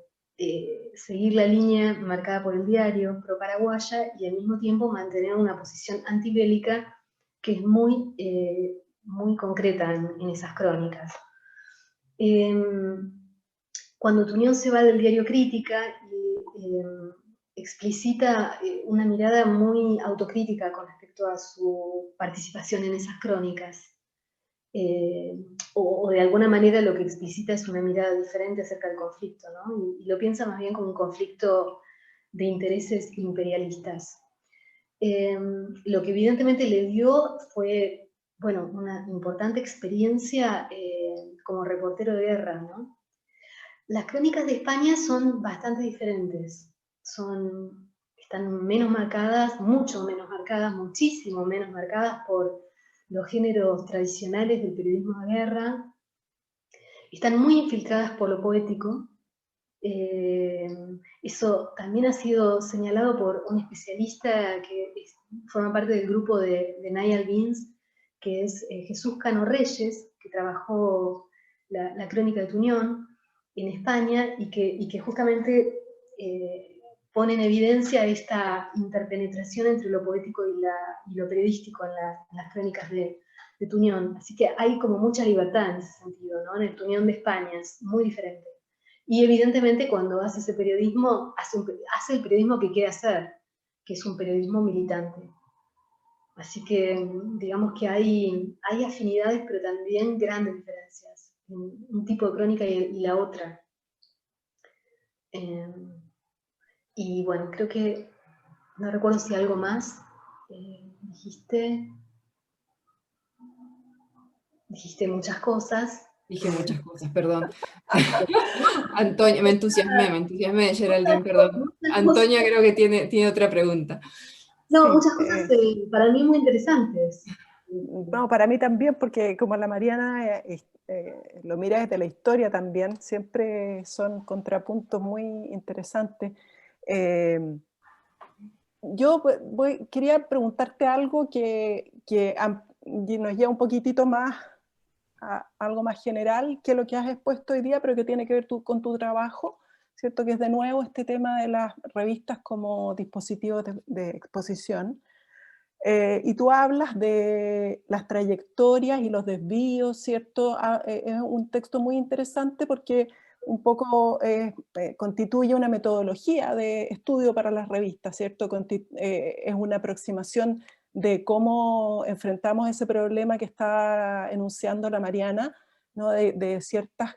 seguir la línea marcada por el diario pro-paraguaya y al mismo tiempo mantener una posición antibélica que es muy, muy concreta en esas crónicas. Cuando Tuñón se va del diario Crítica, explicita una mirada muy autocrítica con respecto a su participación en esas crónicas. O de alguna manera lo que explicita es una mirada diferente acerca del conflicto, ¿no? Y lo piensa más bien como un conflicto de intereses imperialistas. Lo que evidentemente le dio fue, bueno, una importante experiencia como reportero de guerra, ¿no? Las crónicas de España son bastante diferentes, están menos marcadas, mucho menos marcadas, muchísimo menos marcadas por los géneros tradicionales del periodismo de guerra, están muy infiltradas por lo poético. Eso también ha sido señalado por un especialista que forma parte del grupo de Niall Beans, que es Jesús Cano Reyes, que trabajó la crónica de Tuñón en España y que justamente pone en evidencia esta interpenetración entre lo poético y lo periodístico en las crónicas de Tuñón. Así que hay como mucha libertad en ese sentido, ¿no? En el Tuñón de España es muy diferente. Y evidentemente cuando hace ese periodismo, hace el periodismo que quiere hacer, que es un periodismo militante. Así que digamos que hay afinidades, pero también grandes diferencias en un tipo de crónica y la otra. Y bueno, creo que, no recuerdo si algo más dijiste muchas cosas. Dije muchas cosas, perdón. Antonia, me entusiasmé, Geraldine, perdón. Antonia creo que tiene otra pregunta. No, Sí, muchas cosas para mí muy interesantes. no, para mí también, porque como la Mariana lo mira desde la historia también, siempre son contrapuntos muy interesantes. Yo quería preguntarte algo que nos lleva un poquitito más a algo más general que lo que has expuesto hoy día, pero que tiene que ver con tu trabajo, ¿cierto? Que es de nuevo este tema de las revistas como dispositivos de exposición. Y tú hablas de las trayectorias y los desvíos, ¿cierto? Es un texto muy interesante porque un poco constituye una metodología de estudio para las revistas, ¿cierto? Es una aproximación de cómo enfrentamos ese problema que está enunciando la Mariana, ¿no? De ciertos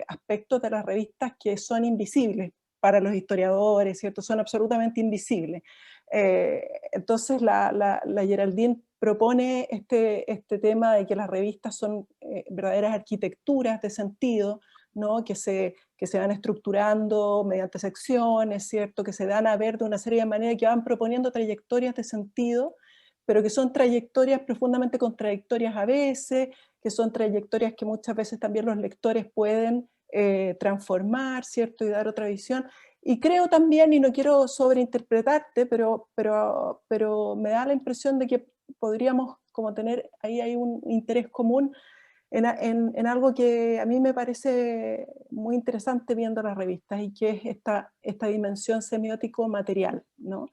aspectos de las revistas que son invisibles para los historiadores, ¿cierto? Son absolutamente invisibles. Entonces la Geraldine propone este tema de que las revistas son verdaderas arquitecturas de sentido, ¿no? que se van estructurando mediante secciones, ¿cierto? Que se dan a ver de una serie de maneras que van proponiendo trayectorias de sentido, pero que son trayectorias profundamente contradictorias a veces, que son trayectorias que muchas veces también los lectores pueden transformar, ¿cierto? Y dar otra visión. Y creo también, y no quiero sobreinterpretarte, pero me da la impresión de que podríamos como tener, ahí hay un interés común en algo que a mí me parece muy interesante viendo las revistas, y que es esta dimensión semiótico-material, ¿no?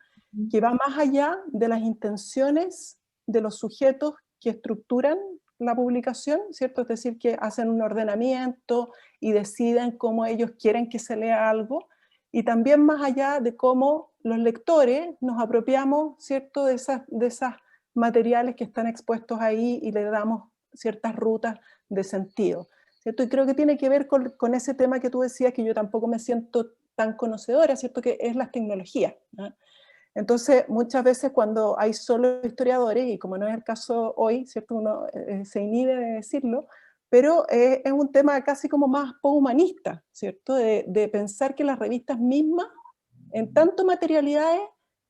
Que va más allá de las intenciones de los sujetos que estructuran la publicación, ¿cierto? Es decir, que hacen un ordenamiento y deciden cómo ellos quieren que se lea algo, y también más allá de cómo los lectores nos apropiamos, ¿cierto? de esas materiales que están expuestos ahí y le damos ciertas rutas de sentido, ¿cierto? Y creo que tiene que ver con ese tema que tú decías, que yo tampoco me siento tan conocedora, ¿cierto? Que es las tecnologías, ¿no? Entonces, muchas veces cuando hay solo historiadores, y como no es el caso hoy, ¿cierto? Uno se inhibe de decirlo, pero es un tema casi como más humanista, ¿cierto? De pensar que las revistas mismas, en tanto materialidades,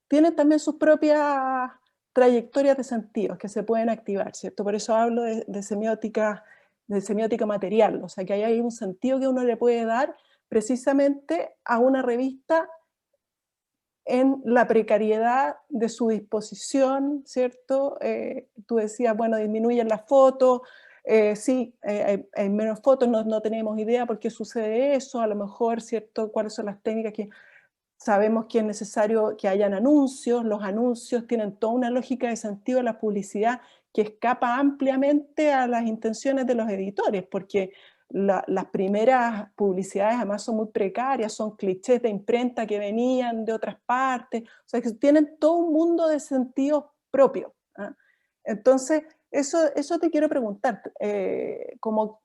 tienen también sus propias trayectorias de sentidos que se pueden activar, ¿cierto? Por eso hablo de semiótica material, o sea que ahí hay un sentido que uno le puede dar precisamente a una revista en la precariedad de su disposición, ¿cierto? Tú decías, bueno, disminuyen las fotos, sí, hay menos fotos, no tenemos idea por qué sucede eso, a lo mejor, ¿cierto? ¿Cuáles son las técnicas que sabemos que es necesario que hayan anuncios? Los anuncios tienen toda una lógica de sentido de la publicidad que escapa ampliamente a las intenciones de los editores, porque las primeras publicidades además son muy precarias, son clichés de imprenta que venían de otras partes, o sea, que tienen todo un mundo de sentidos propios. ¿Ah? Entonces, eso te quiero preguntar, como,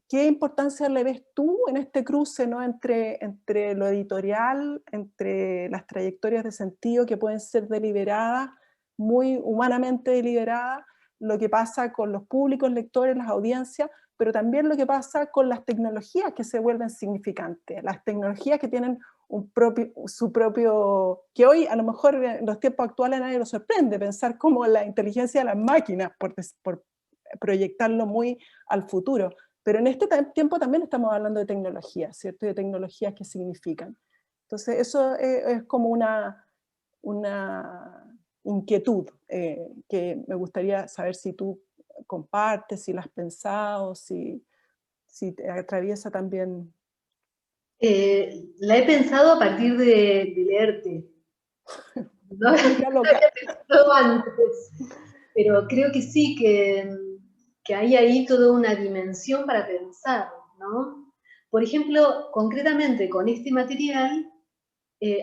¿qué importancia le ves tú en este cruce, ¿no? entre lo editorial, entre las trayectorias de sentido que pueden ser deliberadas, muy humanamente deliberadas, lo que pasa con los públicos lectores, las audiencias, pero también lo que pasa con las tecnologías que se vuelven significantes, las tecnologías que tienen su propio, que hoy a lo mejor en los tiempos actuales a nadie lo sorprende, pensar como la inteligencia de las máquinas, por proyectarlo muy al futuro. Pero en este tiempo también estamos hablando de tecnologías, ¿cierto? Y de tecnologías que significan. Entonces eso es como una inquietud que me gustaría saber si tú compartes, si la has pensado, si te atraviesa también. La he pensado a partir de leerte. No la había pensado antes, pero creo que sí, que hay ahí toda una dimensión para pensar, ¿no? Por ejemplo, concretamente con este material,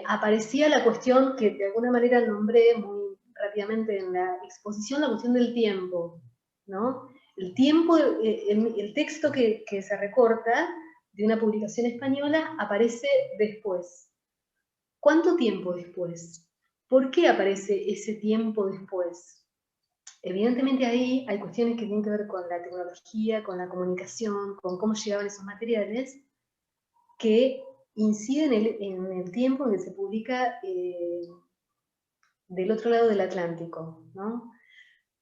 aparecía la cuestión que de alguna manera nombré muy rápidamente en la exposición, la cuestión del tiempo, ¿no? El tiempo, el texto que se recorta de una publicación española aparece después. ¿Cuánto tiempo después? ¿Por qué aparece ese tiempo después? Evidentemente ahí hay cuestiones que tienen que ver con la tecnología, con la comunicación, con cómo llegaban esos materiales, que inciden en el tiempo en que se publica del otro lado del Atlántico, ¿no?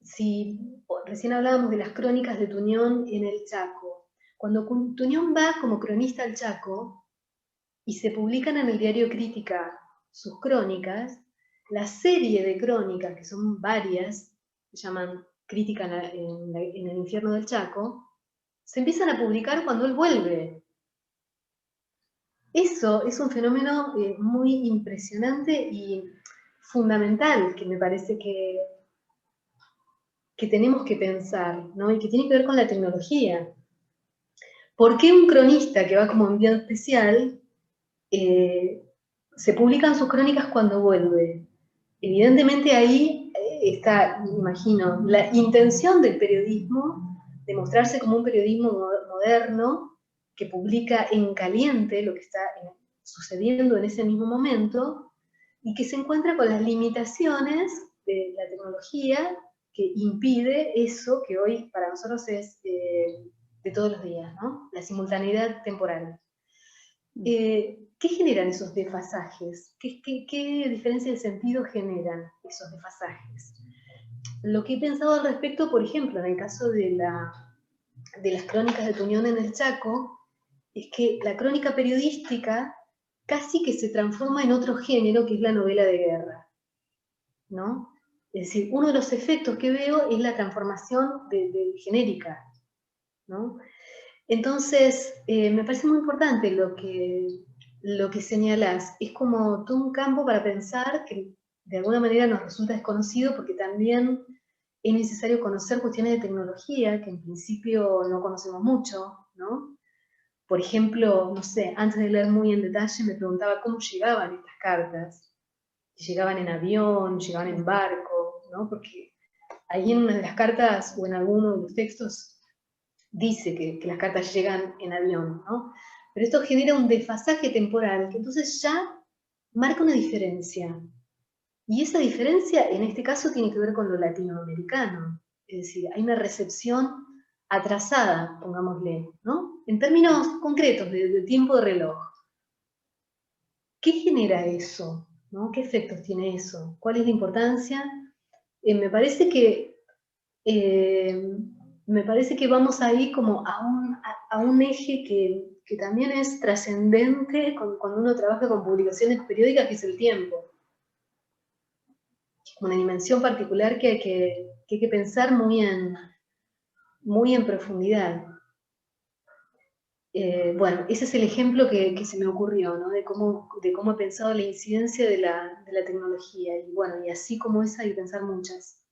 Si recién hablábamos de las crónicas de Tuñón en el Chaco, cuando Tuñón va como cronista al Chaco y se publican en el diario Crítica sus crónicas, la serie de crónicas, que son varias, se llaman Crítica en el infierno del Chaco, se empiezan a publicar cuando él vuelve. Eso es un fenómeno muy impresionante y fundamental que me parece que tenemos que pensar, ¿no? Y que tiene que ver con la tecnología. ¿Por qué un cronista que va como enviado especial se publican sus crónicas cuando vuelve? Evidentemente ahí está, imagino, la intención del periodismo de mostrarse como un periodismo moderno que publica en caliente lo que está sucediendo en ese mismo momento y que se encuentra con las limitaciones de la tecnología que impide eso que hoy para nosotros es de todos los días, ¿no? La simultaneidad temporal. ¿Qué generan esos desfasajes? ¿Qué diferencia de sentido generan esos desfasajes? Lo que he pensado al respecto, por ejemplo, en el caso de las crónicas de Tuñón en el Chaco, es que la crónica periodística casi que se transforma en otro género, que es la novela de guerra, ¿no? Es decir, uno de los efectos que veo es la transformación de genérica, ¿no? Entonces, me parece muy importante lo que señalás. Es como todo un campo para pensar que de alguna manera nos resulta desconocido porque también es necesario conocer cuestiones de tecnología que en principio no conocemos mucho, ¿no? Por ejemplo, no sé, antes de leer muy en detalle me preguntaba cómo llegaban estas cartas. Si llegaban en avión, llegaban en barco, ¿no? Porque ahí en una de las cartas o en alguno de los textos dice que las cartas llegan en avión, ¿no? Pero esto genera un desfasaje temporal que entonces ya marca una diferencia. Y esa diferencia en este caso tiene que ver con lo latinoamericano. Es decir, hay una recepción atrasada, pongámosle, ¿no? En términos concretos de tiempo de reloj. ¿Qué genera eso? ¿No? ¿Qué efectos tiene eso? ¿Cuál es la importancia? Me parece que me parece que vamos ahí como a un eje que también es trascendente cuando uno trabaja con publicaciones periódicas, que es el tiempo. Una dimensión particular que hay que pensar muy en profundidad. Bueno, ese es el ejemplo que se me ocurrió, ¿no? De cómo he pensado la incidencia de la tecnología. Y bueno, y así como esa hay que pensar muchas.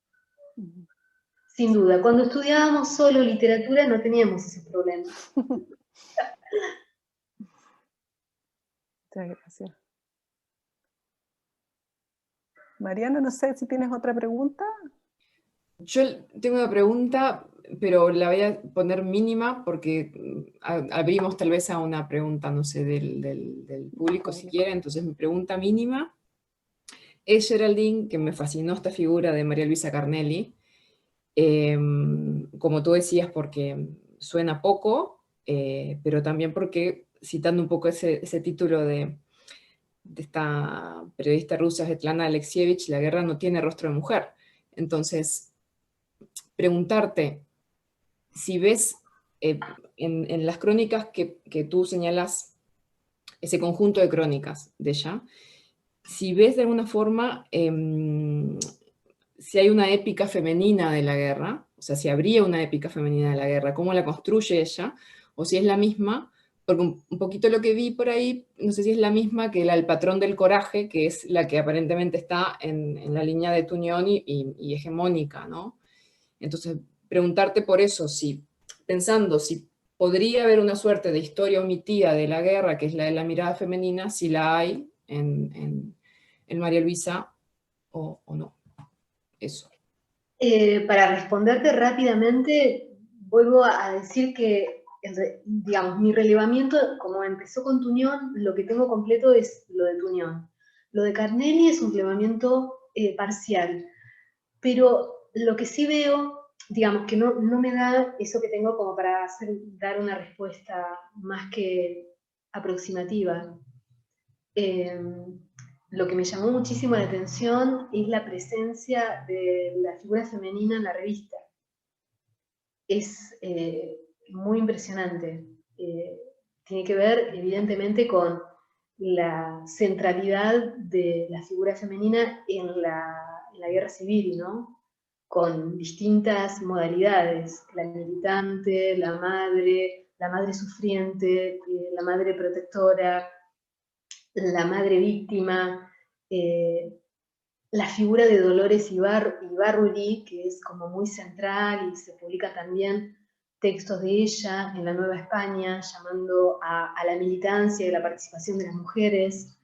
Sin duda, cuando estudiábamos solo literatura no teníamos esos problemas. Muchas gracias. Mariana, no sé si tienes otra pregunta. Yo tengo una pregunta, pero la voy a poner mínima porque abrimos tal vez a una pregunta, no sé, del público si quiere. Entonces mi pregunta mínima es, Geraldine, que me fascinó esta figura de María Luisa Carnelli, como tú decías, porque suena poco, pero también porque, citando un poco ese título de esta periodista rusa Svetlana Alexievich, la guerra no tiene rostro de mujer. Entonces, preguntarte si ves en las crónicas que tú señalas, ese conjunto de crónicas de ella, si ves de alguna forma si hay una épica femenina de la guerra, o sea, si habría una épica femenina de la guerra, cómo la construye ella, o si es la misma, porque un poquito lo que vi por ahí, no sé si es la misma que el patrón del coraje, que es la que aparentemente está en la línea de Tuñón y hegemónica, ¿no? Entonces, preguntarte por eso, pensando si podría haber una suerte de historia omitida de la guerra, que es la de la mirada femenina, si la hay en María Luisa o no. Eso. Para responderte rápidamente, vuelvo a decir que, digamos, mi relevamiento, como empezó con Tuñón, lo que tengo completo es lo de Tuñón. Lo de Carnelli es un relevamiento parcial, pero lo que sí veo, digamos, que no me da eso que tengo como para dar una respuesta más que aproximativa. Lo que me llamó muchísimo la atención es la presencia de la figura femenina en la revista. Es muy impresionante. Tiene que ver, evidentemente, con la centralidad de la figura femenina en la guerra civil, ¿no? Con distintas modalidades, la militante, la madre sufriente, la madre protectora, la madre víctima, la figura de Dolores Ibarruri, que es como muy central y se publica también textos de ella en la Nueva España, llamando a la militancia y la participación de las mujeres.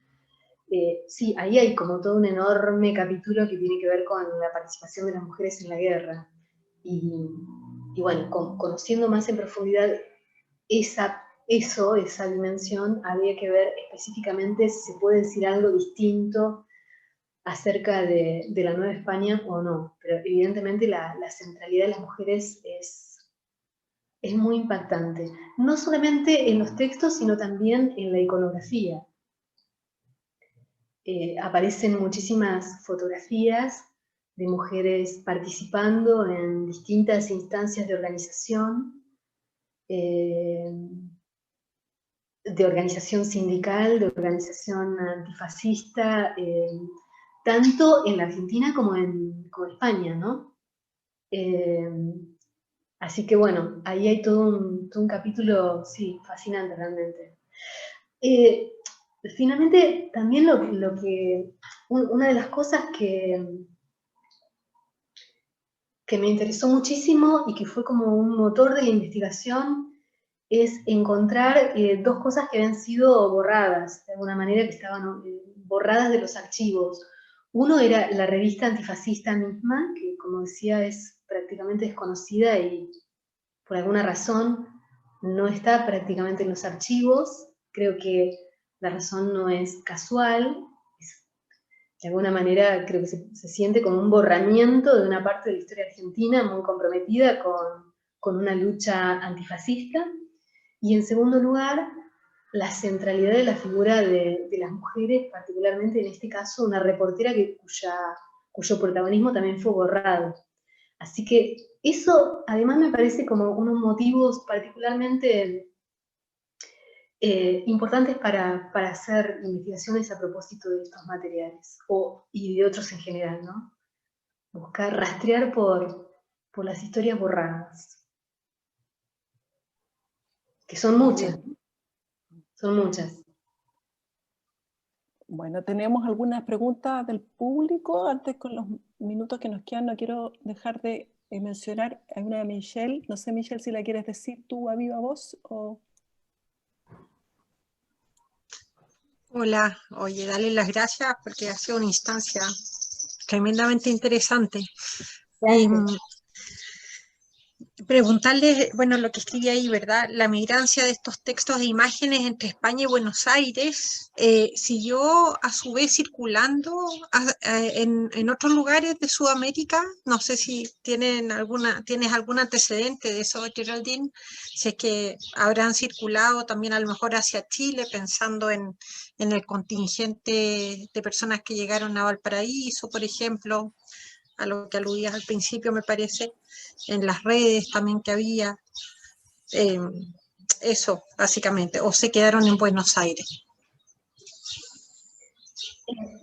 Sí, ahí hay como todo un enorme capítulo que tiene que ver con la participación de las mujeres en la guerra. Y bueno, conociendo más en profundidad esa dimensión, habría que ver específicamente si se puede decir algo distinto acerca de la Nueva España o no. Pero evidentemente la centralidad de las mujeres es muy impactante. No solamente en los textos, sino también en la iconografía. Aparecen muchísimas fotografías de mujeres participando en distintas instancias de organización, sindical, de organización antifascista, tanto en la Argentina como en España, ¿no? Así que bueno, ahí hay todo un capítulo, sí, fascinante realmente. Finalmente, también una de las cosas que me interesó muchísimo y que fue como un motor de la investigación es encontrar dos cosas que habían sido borradas, de alguna manera que estaban borradas de los archivos. Uno era la revista antifascista misma, que como decía es prácticamente desconocida y por alguna razón no está prácticamente en los archivos. Creo que la razón no es casual, de alguna manera creo que se siente como un borramiento de una parte de la historia argentina muy comprometida con una lucha antifascista. Y en segundo lugar, la centralidad de la figura de las mujeres, particularmente en este caso una reportera cuyo protagonismo también fue borrado. Así que eso además me parece como unos motivos particularmente importantes para hacer investigaciones a propósito de estos materiales, y de otros en general, ¿no? Buscar, rastrear por las historias borradas, que son muchas, son muchas. Bueno, tenemos algunas preguntas del público. Antes, con los minutos que nos quedan, no quiero dejar de mencionar a una de Michelle. No sé, Michelle, si la quieres decir tú a viva voz o... Hola, oye, dale las gracias porque ha sido una instancia tremendamente interesante. Y preguntarle, bueno, lo que escribí ahí, ¿verdad? La migrancia de estos textos e imágenes entre España y Buenos Aires siguió a su vez circulando en otros lugares de Sudamérica. No sé si tienes algún antecedente de eso, Geraldine, si es que habrán circulado también a lo mejor hacia Chile, pensando en el contingente de personas que llegaron a Valparaíso, por ejemplo, a lo que aludías al principio, me parece, en las redes también que había, eso, básicamente, o se quedaron en Buenos Aires.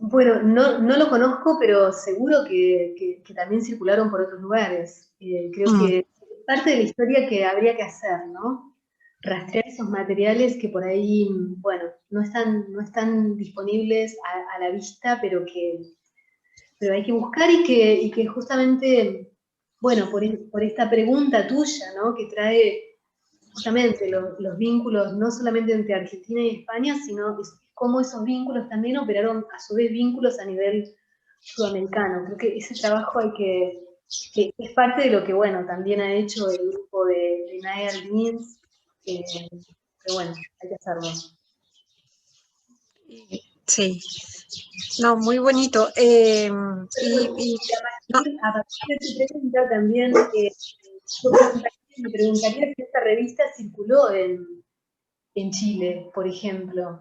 Bueno, no lo conozco, pero seguro que también circularon por otros lugares. Creo que es parte de la historia que habría que hacer, ¿no? Rastrear esos materiales que por ahí, bueno, no están disponibles a la vista, pero hay que buscar y que justamente, bueno, por esta pregunta tuya, ¿no? Que trae justamente los vínculos no solamente entre Argentina y España, sino cómo esos vínculos también operaron a su vez vínculos a nivel sudamericano. Creo que ese trabajo que es parte de lo que, bueno, también ha hecho el grupo de Niall Beans, pero bueno, hay que hacerlo. Sí, no, muy bonito. A partir de tu pregunta también, me preguntaría si esta revista circuló en Chile, por ejemplo.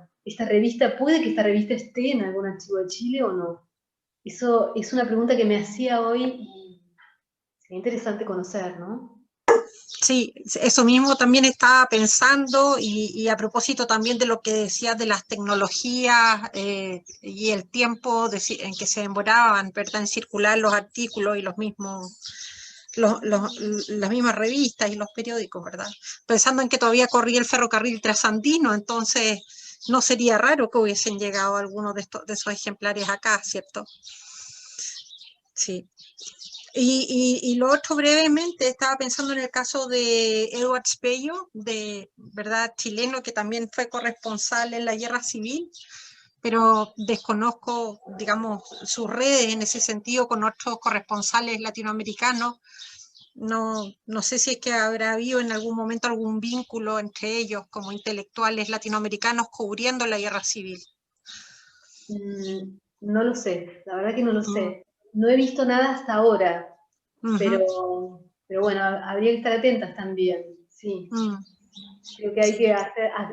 ¿Puede que esta revista esté en algún archivo de Chile o no? Eso es una pregunta que me hacía hoy y sería interesante conocer, ¿no? Sí, eso mismo también estaba pensando y a propósito también de lo que decías de las tecnologías y el tiempo en que se demoraban, ¿verdad?, en circular los artículos y las mismas revistas y los periódicos, ¿verdad? Pensando en que todavía corría el ferrocarril trasandino, entonces no sería raro que hubiesen llegado algunos de esos ejemplares acá, ¿cierto? Sí. Y lo otro brevemente, estaba pensando en el caso de Edward Spello, ¿verdad?, chileno, que también fue corresponsal en la Guerra Civil, pero desconozco, digamos, sus redes en ese sentido con otros corresponsales latinoamericanos. No sé si es que habrá habido en algún momento algún vínculo entre ellos como intelectuales latinoamericanos cubriendo la Guerra Civil. No lo sé, la verdad que no lo sé. No he visto nada hasta ahora, pero bueno, habría que estar atentas también, sí. Creo que hay que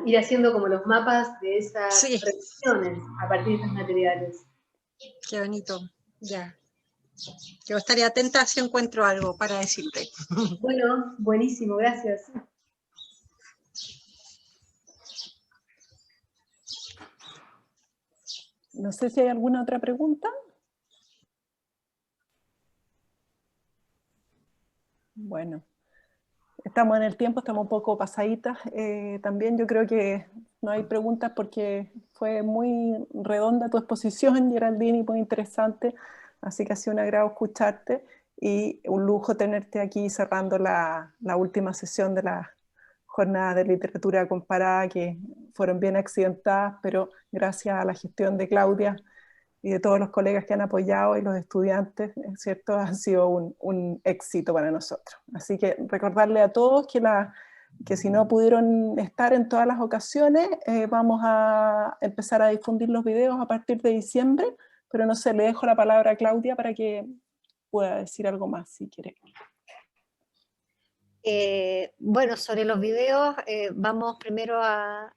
ir haciendo como los mapas de esas relaciones a partir de estos materiales. Qué bonito, ya. Yo estaré atenta si encuentro algo para decirte. Bueno, buenísimo, gracias. No sé si hay alguna otra pregunta. Bueno, estamos en el tiempo, estamos un poco pasaditas. También yo creo que no hay preguntas porque fue muy redonda tu exposición, Geraldine, y muy interesante. Así que ha sido un agrado escucharte y un lujo tenerte aquí cerrando la última sesión de la jornada de literatura comparada, que fueron bien accidentadas, pero gracias a la gestión de Claudia y de todos los colegas que han apoyado y los estudiantes, ¿cierto?, ha sido un éxito para nosotros. Así que recordarle a todos que si no pudieron estar en todas las ocasiones, vamos a empezar a difundir los videos a partir de diciembre, pero no sé, le dejo la palabra a Claudia para que pueda decir algo más, si quiere. Bueno, sobre los videos, vamos primero a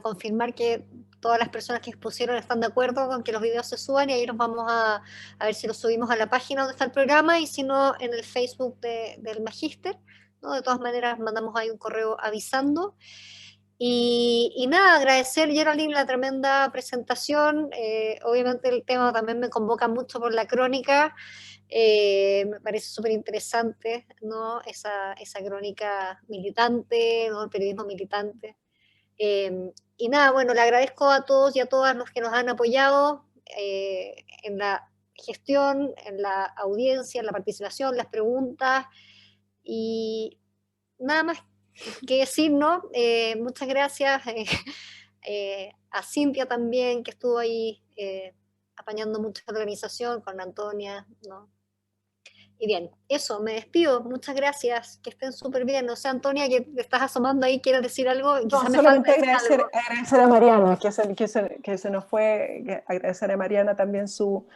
confirmar que todas las personas que expusieron están de acuerdo con que los videos se suban, y ahí nos vamos a ver si los subimos a la página donde está el programa, y si no, en el Facebook del Magíster, ¿no? De todas maneras, mandamos ahí un correo avisando. Y nada, agradecer, Geraldine, la tremenda presentación. Obviamente el tema también me convoca mucho por la crónica. Me parece súper interesante, ¿no? Esa crónica militante, ¿no? El periodismo militante. Y nada, bueno, le agradezco a todos y a todas los que nos han apoyado en la gestión, en la audiencia, en la participación, las preguntas, y nada más que decir, ¿no? Muchas gracias a Cintia también, que estuvo ahí apañando mucho la organización, con Antonia, ¿no? Y bien, eso, me despido, muchas gracias, que estén súper bien. No sé, Antonia, que te estás asomando ahí, ¿quieres decir algo? No, Quizás me solamente falta decir algo. agradecer a Mariana, que se nos fue, agradecer a Mariana también su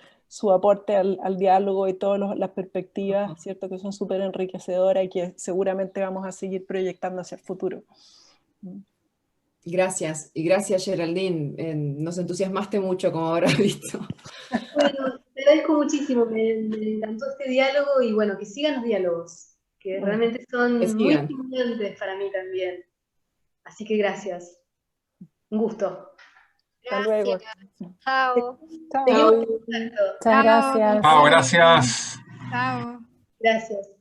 aporte al diálogo y todas las perspectivas, ¿cierto? Que son súper enriquecedoras y que seguramente vamos a seguir proyectando hacia el futuro. Gracias, y gracias, Geraldine. Nos entusiasmaste mucho, como habrás visto. Bueno, te agradezco muchísimo, me encantó este diálogo, y bueno, que sigan los diálogos, que realmente son que muy sigan. estimulantes para mí también. Así que gracias. Un gusto. Hasta luego. Gracias, chao. Chao. Seguimos en contacto. Muchas gracias. Chao, gracias. Chao. Gracias.